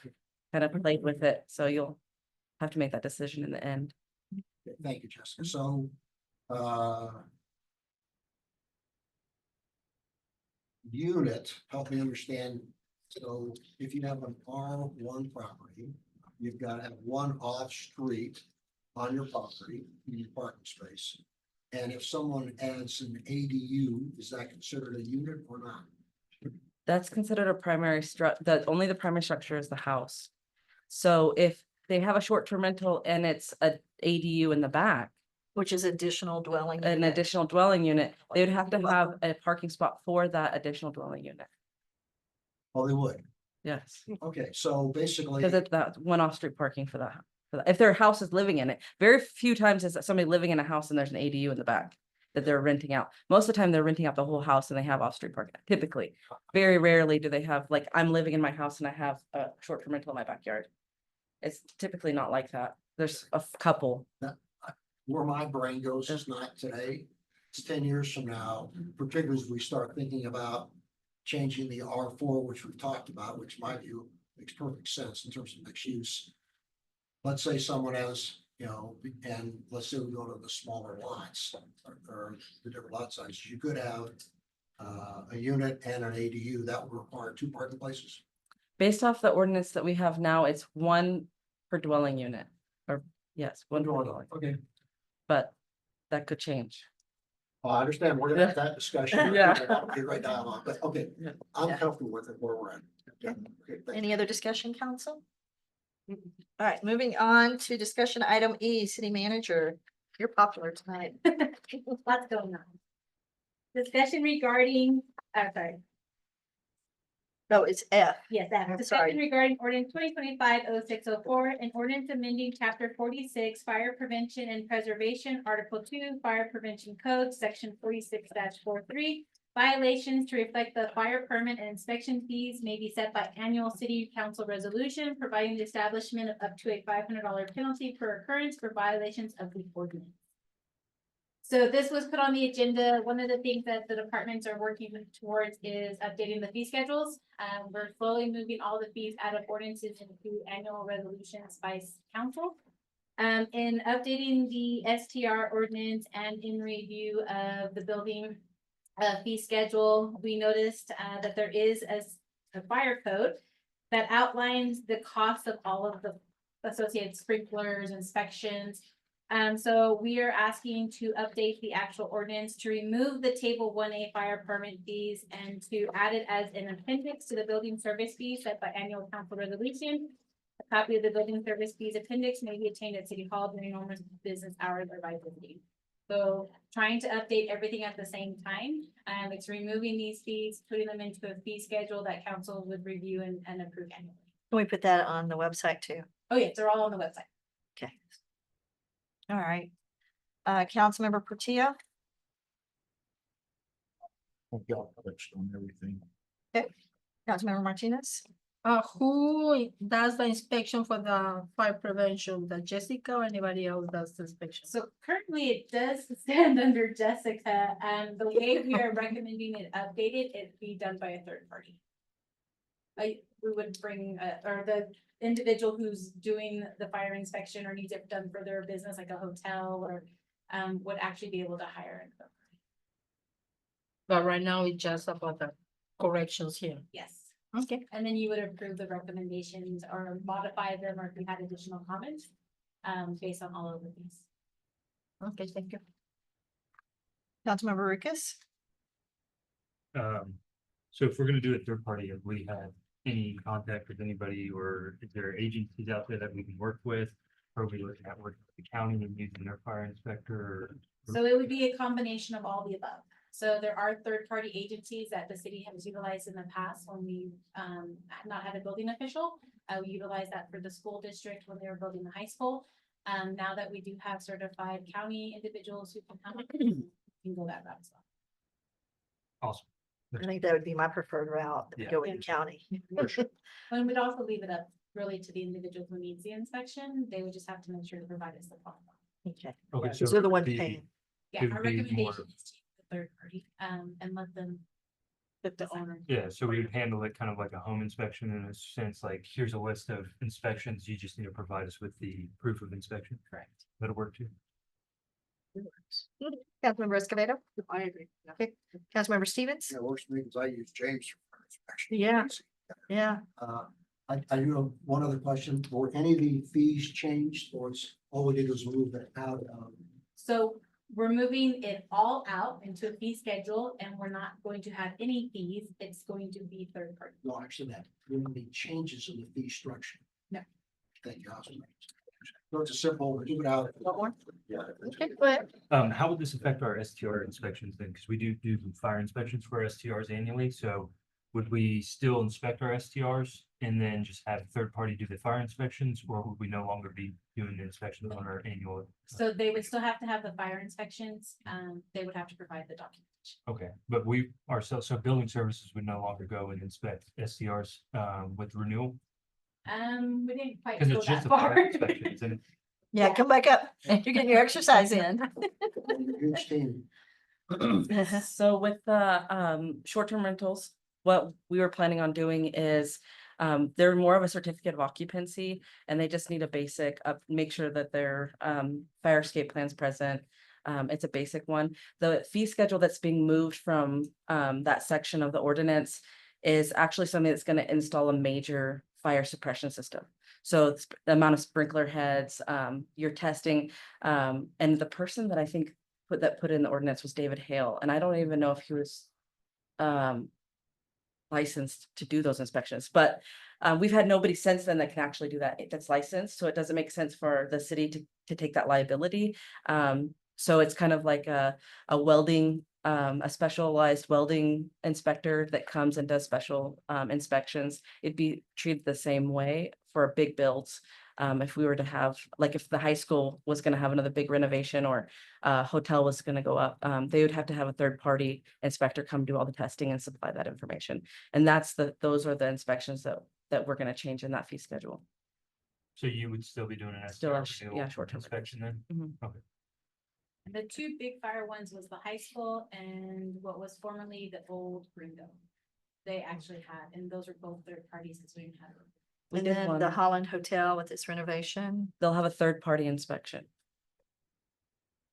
kind of played with it. So you'll have to make that decision in the end. thank you, Jessica. So, unit, help me understand. So if you have an R1 property, you've got to have one off-street on your property, in your parking space. And if someone adds an ADU, is that considered a unit or not? That's considered a primary only the primary structure is the house. So if they have a short-term rental and it's a ADU in the back, Which is additional dwelling. an unit. additional dwelling unit, they would have to have a parking spot for that additional dwelling unit. Oh, they would. Yes, Okay, so basically, because it's that one off-street parking for that. If their house is living in it, very few times is somebody living in a house and there's an ADU in the back that they're renting out. Most of the time, they're renting out the whole house and they have off-street parking. Typically, very rarely do they have, like, I'm living in my house and I have a short-term rental in my backyard. It's typically not like that. There's a couple. where my brain goes is not today. It's 10 years from now, particularly as we start thinking about changing the R4, which we've talked about, which in my view makes perfect sense in terms of mixed use. Let's say someone has, you know, and let's say we go to the smaller lots or the different lot sizes, you could have a unit and an ADU that would require two parking places. Based off the ordinance that we have now, it's one per dwelling unit, or yes, one per dwelling, Okay. but that could change. Well, I understand, we're gonna have that discussion. Yeah. Okay, right now, but okay, Yeah. I'm Yeah. comfortable with it where we're at. Okay. Okay, thank Any other discussion, council? All right, moving on to discussion item E, city manager. You're popular tonight. What's going on? Discussion regarding, sorry, No, it's F. yes, that, I'm discussion sorry. regarding ordinance 2025-0604, an ordinance amending chapter 46, fire prevention and preservation, article 2, fire prevention code, section 46-43. Violations to reflect the fire permit and inspection fees may be set by annual city council resolution, providing the establishment of up to a $500 penalty per occurrence for violations of the ordinance. So this was put on the agenda. One of the things that the departments are working towards is updating the fee schedules. We're slowly moving all the fees out of ordinances into annual resolutions by council. In updating the STR ordinance and in review of the building fee schedule, we noticed that there is a fire code that outlines the cost of all of the associated sprinklers, inspections. So we are asking to update the actual ordinance to remove the table 1A fire permit fees and to add it as an appendix to the building service fees set by annual council resolution. A copy of the building service fees appendix may be obtained at City Hall during normal business hours or by visiting. So trying to update everything at the same time, it's removing these fees, putting them into a fee schedule that council would review and approve annually. Can we put that on the website too? Oh, yes, they're all on the website. Okay. All right. Councilmember Portillo, Y'all touched on everything. Councilmember Martinez, Who does the inspection for the fire prevention? The Jessica or anybody else does the inspection? So currently it does stand under Jessica, and the way we are recommending it updated, it be done by a third party. We would bring, or the individual who's doing the fire inspection or needs it done for their business, like a hotel or, would actually be able to hire. But right now it's just about the corrections here. Yes. Okay. And then you would approve the recommendations or modify them, or if you had additional comments, based on all of these. Okay, thank you. Councilmember Ricketts, So if we're gonna do a third party, have we had any contact with anybody, or is there agencies out there that we can work with? Or are we looking at working with the county and using their fire inspector or? So it would be a combination of all the above. So there are third-party agencies that the city has utilized in the past when we had not had a building official. We utilized that for the school district when they were building the high school. Now that we do have certified county individuals who can come, we can go that route as well. Awesome. I think that would be my preferred route, Yeah. go with the county. And we'd also leave it up really to the individual who needs the inspection. They would just have to make sure to provide us the phone. Okay, Okay, so they're the it would ones be- paying. Yeah, It our would be more- recommendation is to use the third party, and let them. That the owner. Yeah, so we would handle it kind of like a home inspection in a sense, like, here's a list of inspections, you just need to provide us with the proof of inspection. Correct. That'll work too. Councilmember Escobedo, I agree. Yeah. okay, Councilmember Stevens, Yeah, it works for me because I use James for inspection. Yeah. yeah, I do have one other question. Were any of the fees changed, or it's all we did was move it out of? So we're moving it all out into a fee schedule, and we're not going to have any fees. It's going to be third party. No, actually, that, there will be changes in the fee structure. No. Thank you. So it's a simple, do it out. One more? Yeah. okay, go ahead. How would this affect our STR inspections then? Because we do fire inspections for STRs annually, so would we still inspect our STRs and then just have a third party do the fire inspections, or would we no longer be doing the inspections on our annual? So they would still have to have the fire inspections. They would have to provide the documentation. Okay, but we ourselves, so building services would no longer go and inspect STRs with renewal? We didn't quite Because go it's that just a far. fire inspections and Yeah, come back up, you're getting your exercise in. Huge team. So with the short-term rentals, what we were planning on doing is they're more of a certificate of occupancy, and they just need a basic make sure that their fire escape plan's present. It's a basic one. The fee schedule that's being moved from that section of the ordinance is actually something that's going to install a major fire suppression system. So it's the amount of sprinkler heads, your testing, and the person that I think put in the ordinance was David Hale, and I don't even know if he was licensed to do those inspections, but we've had nobody since then that can actually do that, that's licensed, so it doesn't make sense for the city to take that liability. So it's kind of like a welding, a specialized welding inspector that comes and does special inspections. It'd be treated the same way for big builds. If we were to have, like if the high school was gonna have another big renovation or hotel was gonna go up, they would have to have a third party inspector come do all the testing and supply that information. And those are the inspections that we're gonna change in that fee schedule. so you would still be doing an Still a STR yeah, renewal short-term inspection then? Mhm. Okay. And the two big fire ones was the high school and what was formerly the old Gringo. They actually had, and those are both third parties because we didn't have. We And did then one. the Holland Hotel with its renovation. They'll have a third party inspection.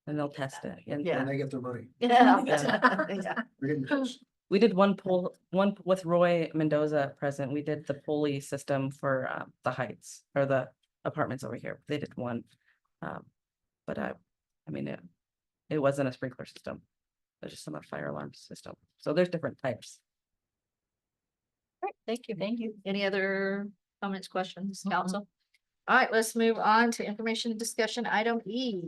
And they'll test it. And Yeah. And they get their money. Yeah. Yeah. Yeah. We didn't- we did one with Roy Mendoza present. We did the pulley system for the heights or the apartments over here. They did one. But I mean, it wasn't a sprinkler system. It's just a fire alarm system. So there's different types. Right, thank you. Thank you. Any other comments, questions, council? All right, let's move on to information and discussion item E.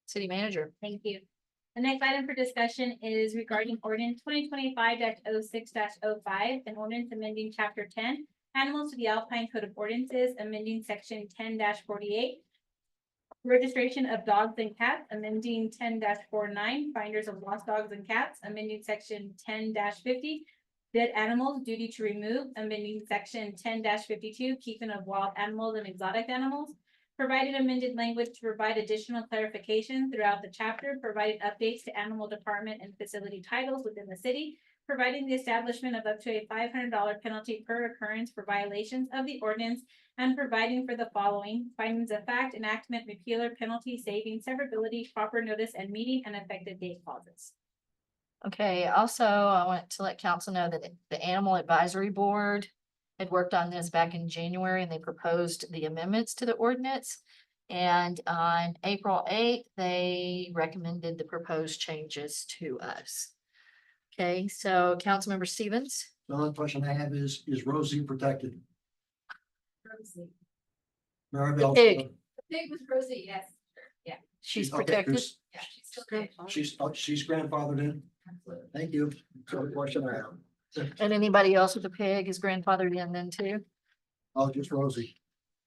City manager. Thank you. The next item for discussion is regarding ordinance 2025 6 5 an ordinance amending chapter 10, animals to the Alpine Code of Ordinances, amending section 10 48. Registration of dogs and cats, amending 10 49, finders of lost dogs and cats, amending section 10 50. Dead animals, duty to remove, amending section 10 52, keeping of wild animals and exotic animals. Provided amended language to provide additional clarification throughout the chapter, providing updates to animal department and facility titles within the city, providing the establishment of up to a $500 penalty per occurrence for violations of the ordinance, and providing for the following: findings of fact, enactment, repealer, penalty, saving, severability, proper notice and meeting, and effective date clauses. Okay, also, I want to let council know that the Animal Advisory Board had worked on this back in January and they proposed the amendments to the ordinance. And on April 8th, they recommended the proposed changes to us. Okay, so Councilmember Stevens, The only question I have is Rosie protected? Maribel. pig. Pig was Rosie, yes. she's Okay, protected. Yeah, she's still good. She's grandfathered in? Thank you. That's the only question I have. And anybody else with a pig is grandfathered in then too? Oh, just Rosie.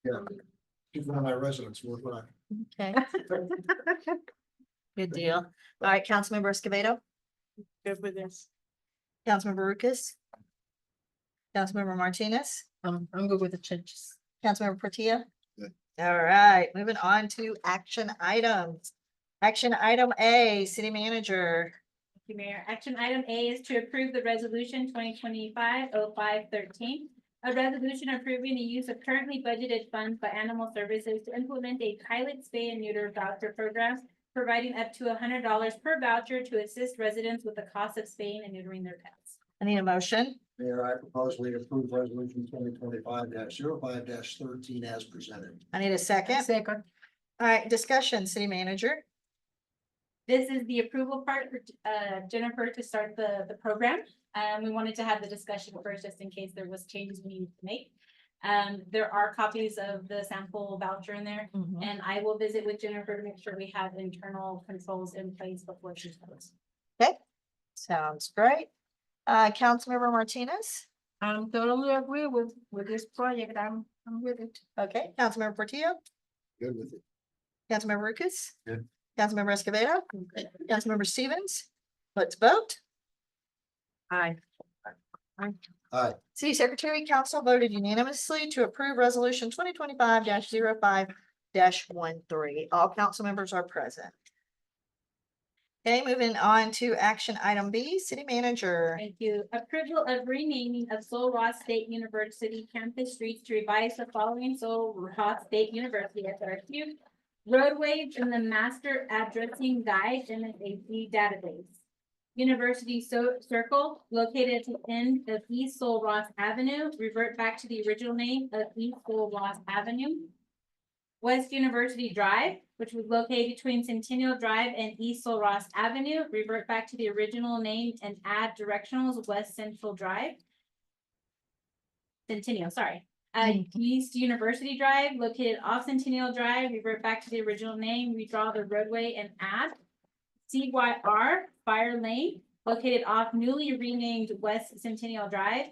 Yeah. She's one of my residents. What would I? Okay. Good deal. All right, Councilmember Escobedo, Good with this. Councilmember Lucas. Councilmember Martinez, I'm good with the changes. Councilmember Portillo. Good. All right, moving on to action items. Action item A, city manager. Thank you, Mayor. Action item A is to approve the resolution 2025-05-13. A resolution approving the use of currently budgeted funds by Animal Services to implement a pilot spay and neuter voucher program, providing up to $100 per voucher to assist residents with the cost of spaying and neutering their pets. I need a motion. Mayor, I propose we approve resolution 2025-05-13 as presented. I need a second. Second. All right, discussion, city manager. This is the approval part for Jennifer to start the program. We wanted to have the discussion first, just in case there was changes we needed to make. There are copies of the sample voucher in there, and I will visit with Jennifer to make sure we have internal controls in place before she starts. Okay, sounds great. Councilmember Martinez. I'm totally agree with this project. I'm with it. Okay, Councilmember Portillo, Good with it. Councilmember Lucas. Good. Councilmember Escobedo, Councilmember Stevens. Let's vote. Aye. Aye. City Secretary Council voted unanimously to approve resolution 2025-05-13. All council members are present. Okay, moving on to action item B, city manager. Thank you. Approval of renaming of Sul Ross State University campus streets to revise the following: Sul Ross State University, SRQ, roadways in the master addressing guide and a database. University Circle, located at the end of East Sul Ross Avenue, revert back to the original name of East Sul Ross Avenue. West University Drive, which was located between Centennial Drive and East Sul Ross Avenue, revert back to the original name and add directionals West Central Drive. Centennial, sorry. East University Drive, located off Centennial Drive, revert back to the original name, redraw the roadway and add. CYR Fire Lane, located off newly renamed West Centennial Drive.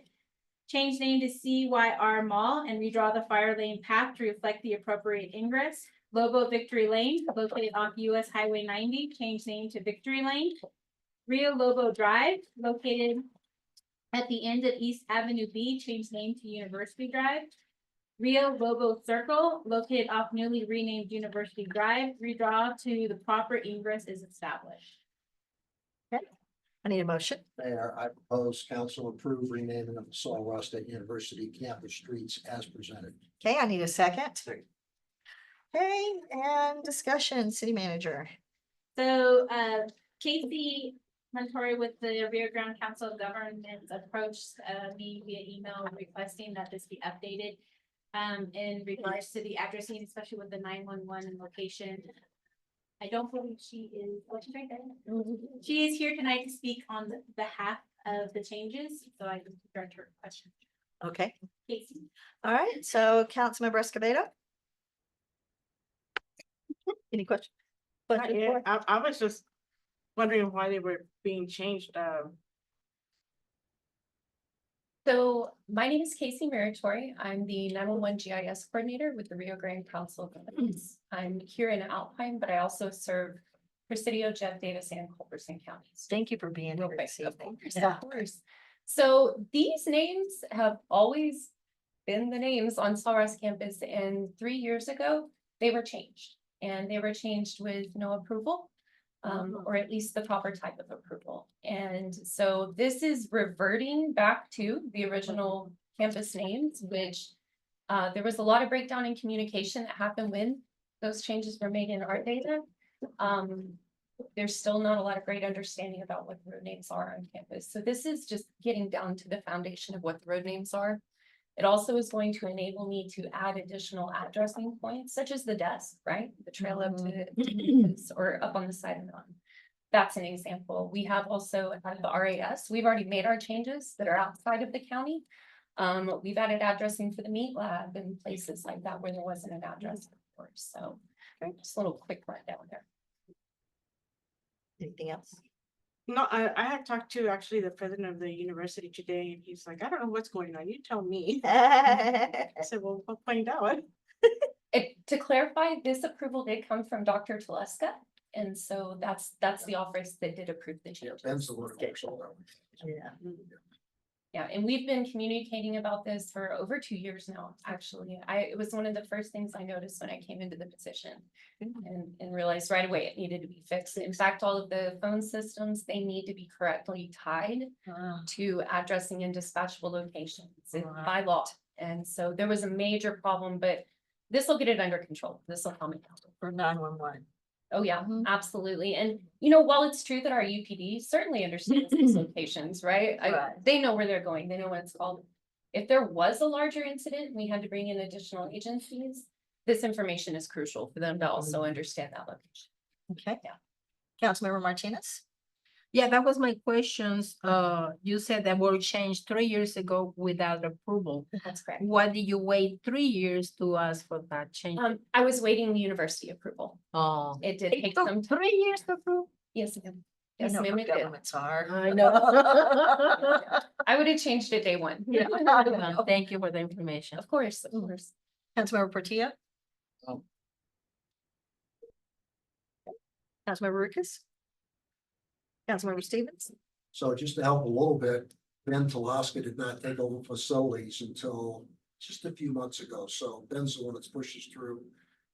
Change name to CYR Mall and redraw the fire lane path to reflect the appropriate ingress. Lobo Victory Lane, located off US Highway 90, change name to Victory Lane. Rio Lobo Drive, located at the end of East Avenue B, change name to University Drive. Rio Lobo Circle, located off newly renamed University Drive, redraw to the proper ingress is established. I need a motion. Mayor, I propose council approve renaming of the Sul Ross State University campus streets as presented. Okay, I need a second. Second. Okay, and discussion, city manager. So, Casey Montori with the Rio Grande Council of Governments approached me via email requesting that this be updated in regards to the addressing, especially with the 911 and location. I don't believe she is, she's right there. She is here tonight to speak on behalf of the changes, so I can direct her question. Okay, Casey? all right, so Councilmember Escobedo, Any questions? Not yet. I was just wondering why they were being changed. So my name is Casey Meritori. I'm the 911 GIS coordinator with the Rio Grande Council of Governments. I'm here in Alpine, but I also serve Presidio, Jeff Davis, and Culberson counties. Thank you for being Real here quick, this of evening. course, Yeah. of course. So these names have always been the names on Sulross campus, and 3 years ago, they were changed. And they were changed with no approval, or at least the proper type of approval. And so this is reverting back to the original campus names, which there was a lot of breakdown in communication that happened when those changes were made in our data. There's still not a lot of great understanding about what the road names are on campus. So this is just getting down to the foundation of what the road names are. It also is going to enable me to add additional addressing points, such as the desk, right? The trail up to campus or up on the side of the mountain. That's an example. We have also added the RAS. We've already made our changes that are outside of the county. We've added addressing for the meat lab and places like that where there wasn't an address before. So just a little quick rundown there. Anything else? No, I had talked to actually the president of the university today, and he's like, I don't know what's going on. You tell me. I said, well, we'll find out. To clarify, this approval did come from Dr. Teleska. And so that's the office that did approve the changes. Ben's the one who makes all that. Yeah. Yeah, and we've been communicating about this for over 2 years now, actually. It was one of the first things I noticed when I came into the position and realized right away it needed to be fixed. In fact, all of the phone systems, they need to be correctly tied to addressing and dispatchable locations by law. And so there was a major problem, but this will get it under control. This will calm it down. For 911. Oh, yeah, absolutely. And, you know, while it's true that our UPD certainly understands these locations, right? Right. They know where they're going. They know what it's called. If there was a larger incident, and we had to bring in additional agencies. This information is crucial for them to also understand that location. Okay. Yeah. Councilmember Martinez? Yeah, that was my questions. You said that were changed 3 years ago without approval. That's correct. Why did you wait 3 years to ask for that change? I was waiting the university approval. Oh. It did It take took some time. 3 years to approve? Yes, ma'am. You Yes, know ma'am, how it did. governments are. I know. I would have changed it day one. Yeah. Thank you for the information. Of course, of course. Councilmember Portillo? Um. Councilmember Lucas? Councilmember Stevens? So just to help a little bit, Ben Talaska did not take over facilities until just a few months ago. So Ben's the one that's pushes through.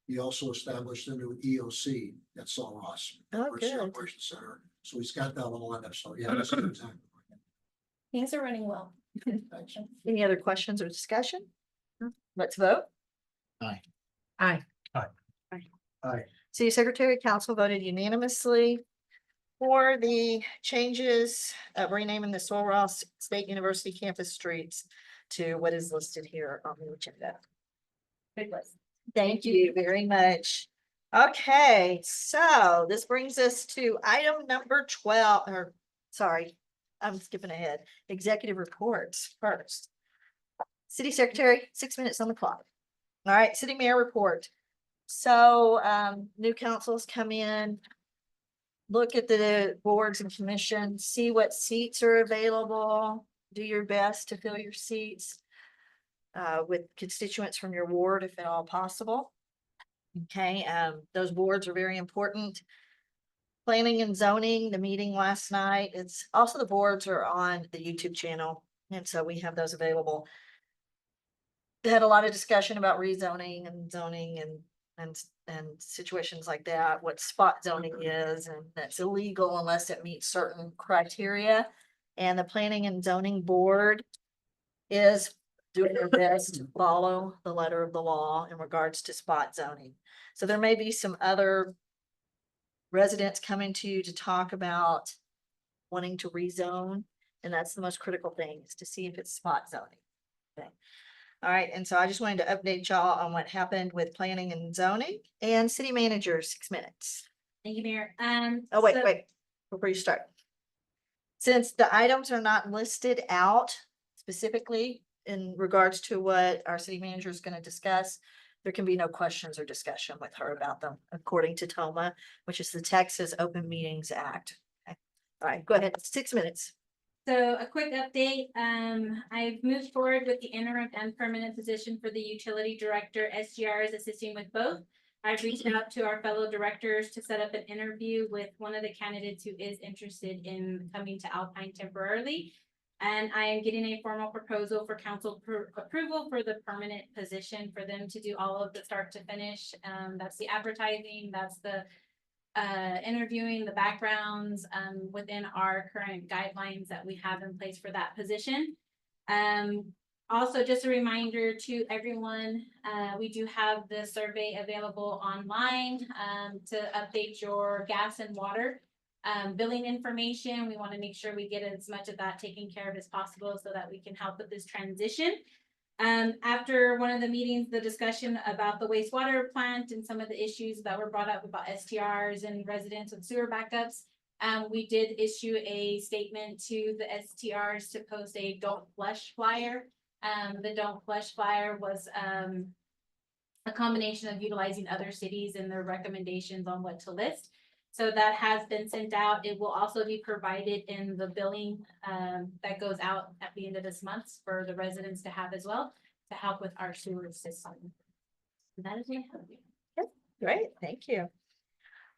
He also established a new EOC at Sulross. Oh, Emergency good. Operations Center. So he's got that all lined up. So yeah, that's exactly. Things are running well. Thanks. Any other questions or discussion? Let's vote. Aye. Aye. City Secretary, Council voted unanimously for the changes of renaming the Sulross State University campus streets to what is listed here on the agenda. Good list. Thank you very much. Okay, so this brings us to item number 12, or sorry, I'm skipping ahead. Executive reports first. City Secretary, 6 minutes on the clock. All right, City Mayor report. So new councils come in, look at the boards and commissions, see what seats are available, do your best to fill your seats with constituents from your ward if at all possible. Okay, those boards are very important. Planning and zoning, the meeting last night, it's also the boards are on the YouTube channel. And so we have those available. They had a lot of discussion about rezoning and zoning and situations like that, what spot zoning is, and that's illegal unless it meets certain criteria. And the planning and zoning board is doing their best to follow the letter of the law in regards to spot zoning. So there may be some other residents coming to you to talk about wanting to rezone, and that's the most critical thing, is to see if it's spot zoning. Okay. All right, and so I just wanted to update y'all on what happened with planning and zoning and city manager, 6 minutes. Thank you, Mayor. Oh, wait, so- wait, before you start. Since the items are not listed out specifically in regards to what our city manager is going to discuss, there can be no questions or discussion with her about them, according to TOMA, which is the Texas Open Meetings Act. Okay. All right, go ahead, 6 minutes. So a quick update, I've moved forward with the interim and permanent position for the utility director. SGR is assisting with both. I've reached out to our fellow directors to set up an interview with one of the candidates who is interested in coming to Alpine temporarily. And I am getting a formal proposal for council approval for the permanent position for them to do all of the start to finish. That's the advertising, that's the interviewing, the backgrounds, within our current guidelines that we have in place for that position. Also, just a reminder to everyone, we do have the survey available online, to update your gas and water billing information. We want to make sure we get as much of that taken care of as possible so that we can help with this transition. After one of the meetings, the discussion about the wastewater plant and some of the issues that were brought up about STRs and residents with sewer backups, we did issue a statement to the STRs to post a don't flush flyer. The don't flush flyer was a combination of utilizing other cities and their recommendations on what to list. So that has been sent out. It will also be provided in the billing that goes out at the end of this month for the residents to have as well, to help with our sewer system. And that is what I have. Great, thank you.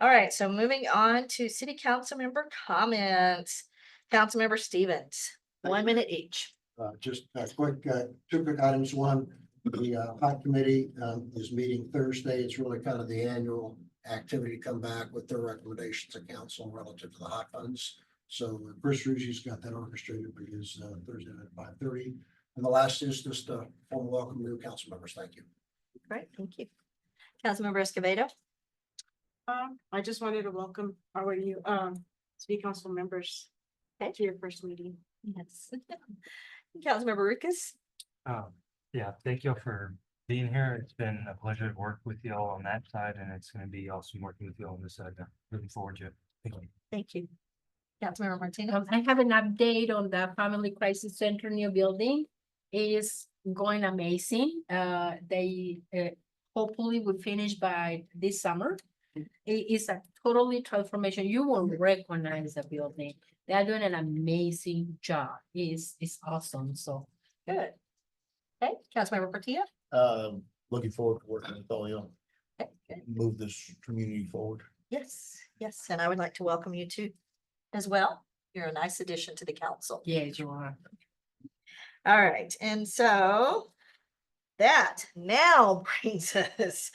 All right, so moving on to city council member comments. Councilmember Stevens, 1 minute each. Just a quick, 2 quick items. One, the POT committee is meeting Thursday. It's really kind of the annual activity to come back with their recommendations to council relative to the hot funds. So Chris Ruzi's got that orchestrated for his Thursday at 5:30. And the last is just a formal welcome to new council members. Thank you. Great, thank you. Councilmember Escobedo. I just wanted to welcome our new city council members to your first meeting. Yes. Councilmember Ruckus. Yeah, thank you all for being here. It's been a pleasure to work with y'all on that side, and it's gonna be awesome working with y'all on this side. Looking forward to it. Thank you. Thank you. Councilmember Martinez. I have an update on the Family Crisis Center new building. It is going amazing. They hopefully will finish by this summer. It is a totally transformation. You will recognize the building. They are doing an amazing job. It's awesome. So Good. Okay, Councilmember Portillo. Looking forward to working with all y'all, Okay, good. move this community forward. Yes, yes, and I would like to welcome you too as well. You're a nice addition to the council. yes, you are. All right, and so that now brings us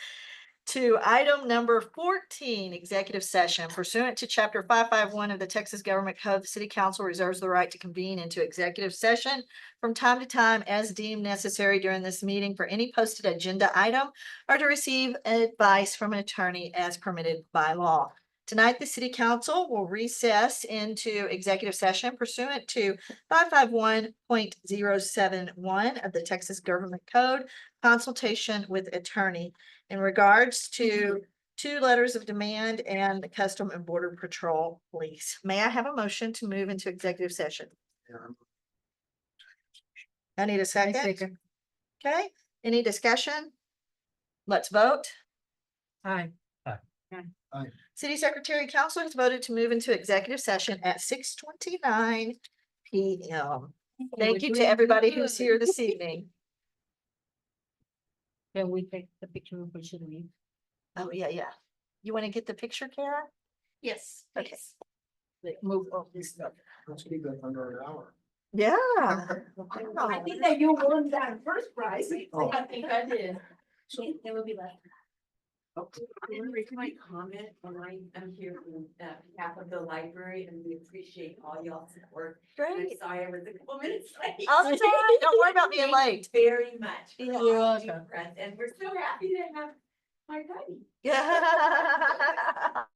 to item number 14, executive session pursuant to chapter 551 of the Texas Government Code. The City Council reserves the right to convene into executive session from time to time as deemed necessary during this meeting for any posted agenda item or to receive advice from an attorney as permitted by law. Tonight, the City Council will recess into executive session pursuant to 551.071 of the Texas Government Code, consultation with attorney in regards to 2 letters of demand and the Custom and Border Patrol Police. May I have a motion to move into executive session? I need a second. Okay, any discussion? Let's vote. Hi. City Secretary Council has voted to move into executive session at 6:29 PM. Thank you to everybody who's here this evening. Can we take the picture of should we? Oh, yeah. You want to get the picture, Kara? Yes. Okay. Move all this stuff. Let's keep that under an hour. Yeah. I think that you won that first prize. Oh. I think I did. It will be left. I want to make my comment when I'm here on behalf of the library, and we appreciate all y'all's support. And I'm Great. sorry I was a couple minutes late. All the time. Don't worry about being late. Very much. for Yeah. all You're of you welcome. friends, and we're so happy to have my buddy. Yeah.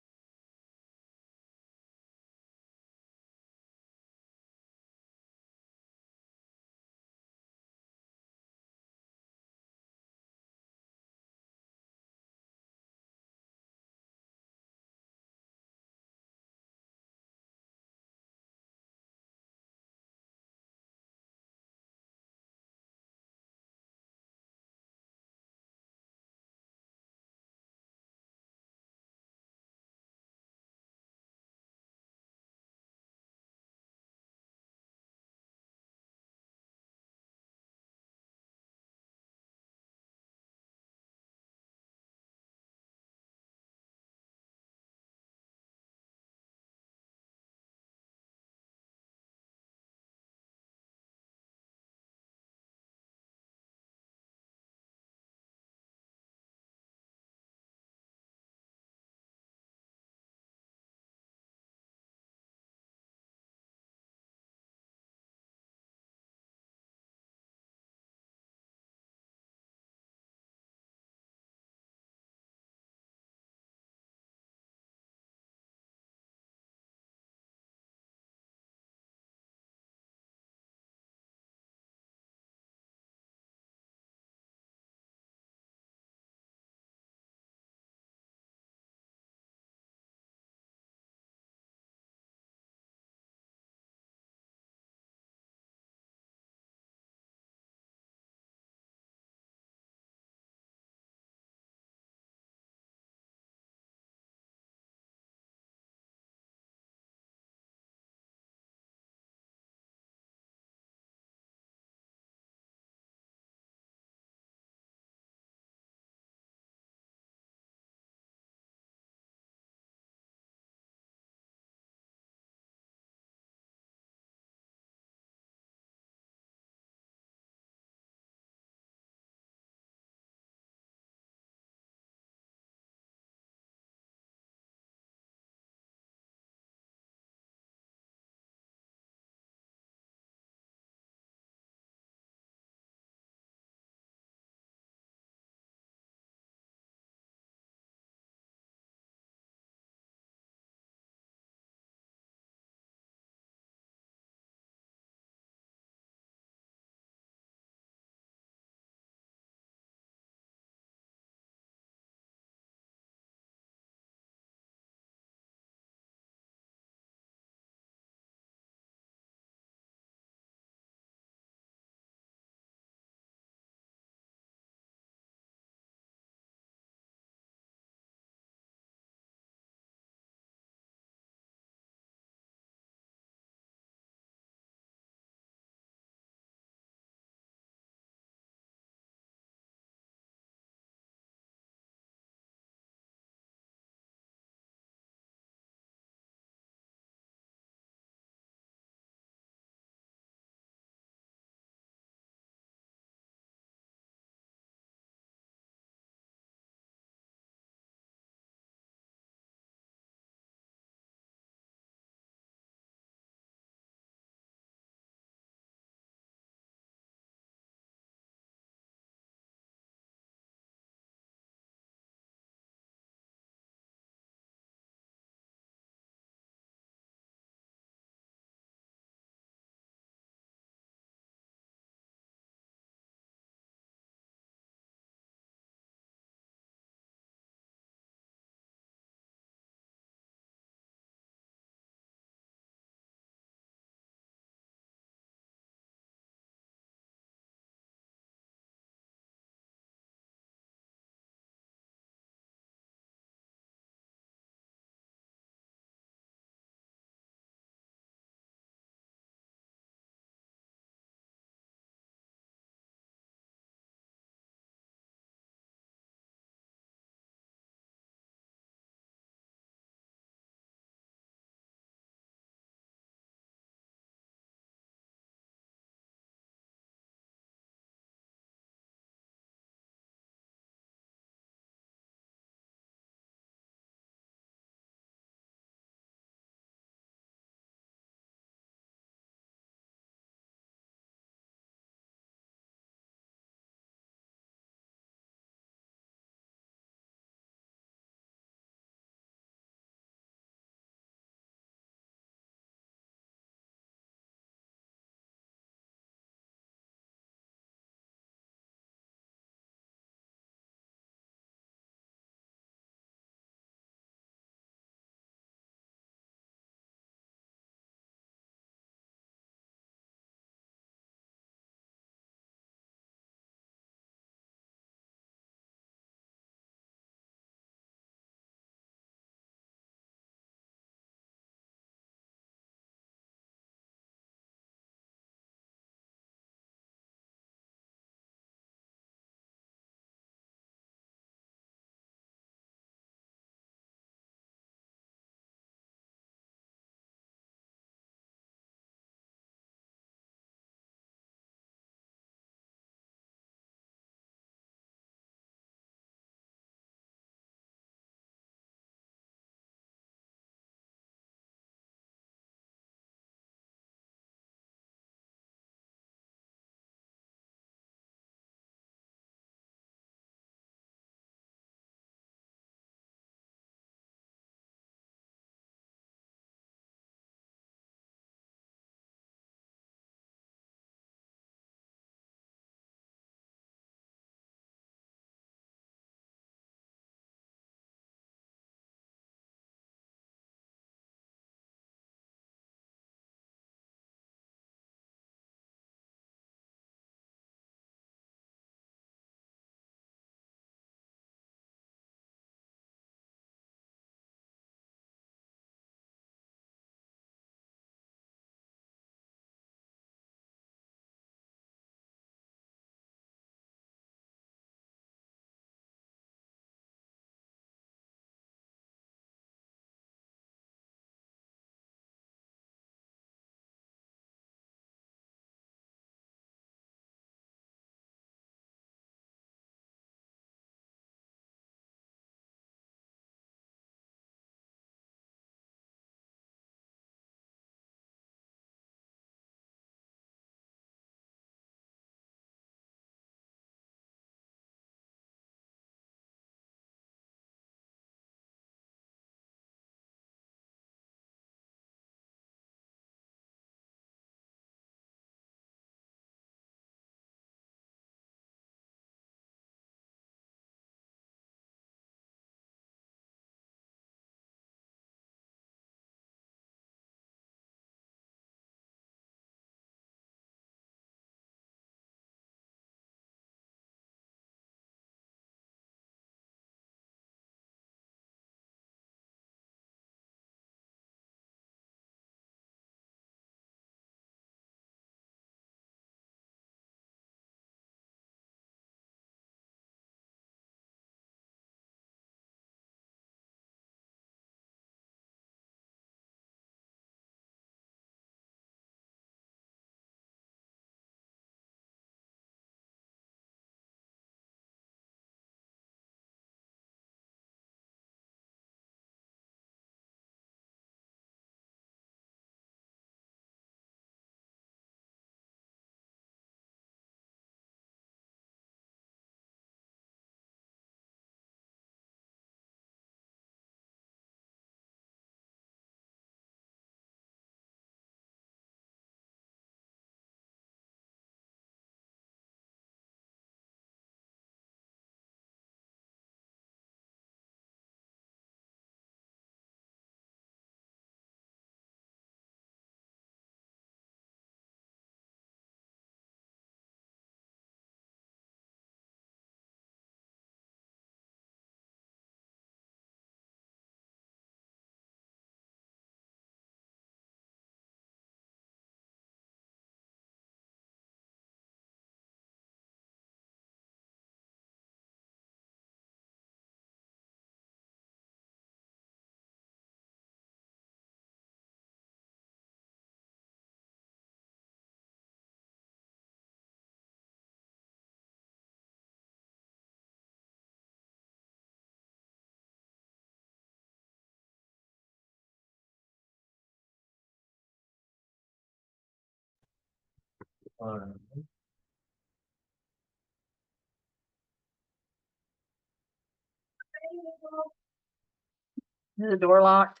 Is the door locked?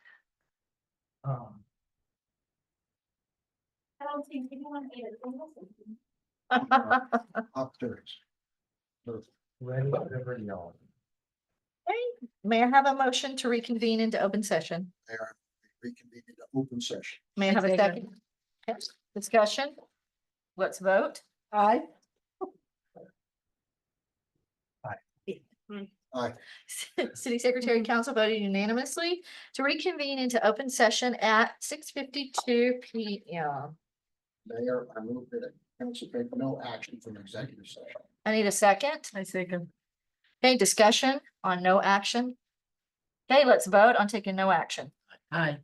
Um, I don't think anyone ate it. Upstairs. ready, whatever y'all. May I have a motion to reconvene into open session? They are reconvened into open session. May I have a Second. second? Yes. Discussion? Let's vote. Aye. Aye. City Secretary and Council voted unanimously to reconvene into open session at 6:52 PM. Mayor, I move that council take no action from executive session. I need a second. I second. Okay, discussion on no action. Okay, let's vote on taking no action. Aye.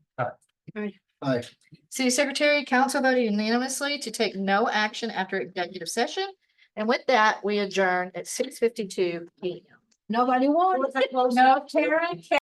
Aye. City Secretary, Council voted unanimously to take no action after executive session. And with that, we adjourn at 6:52 PM. Nobody won. No, Karen.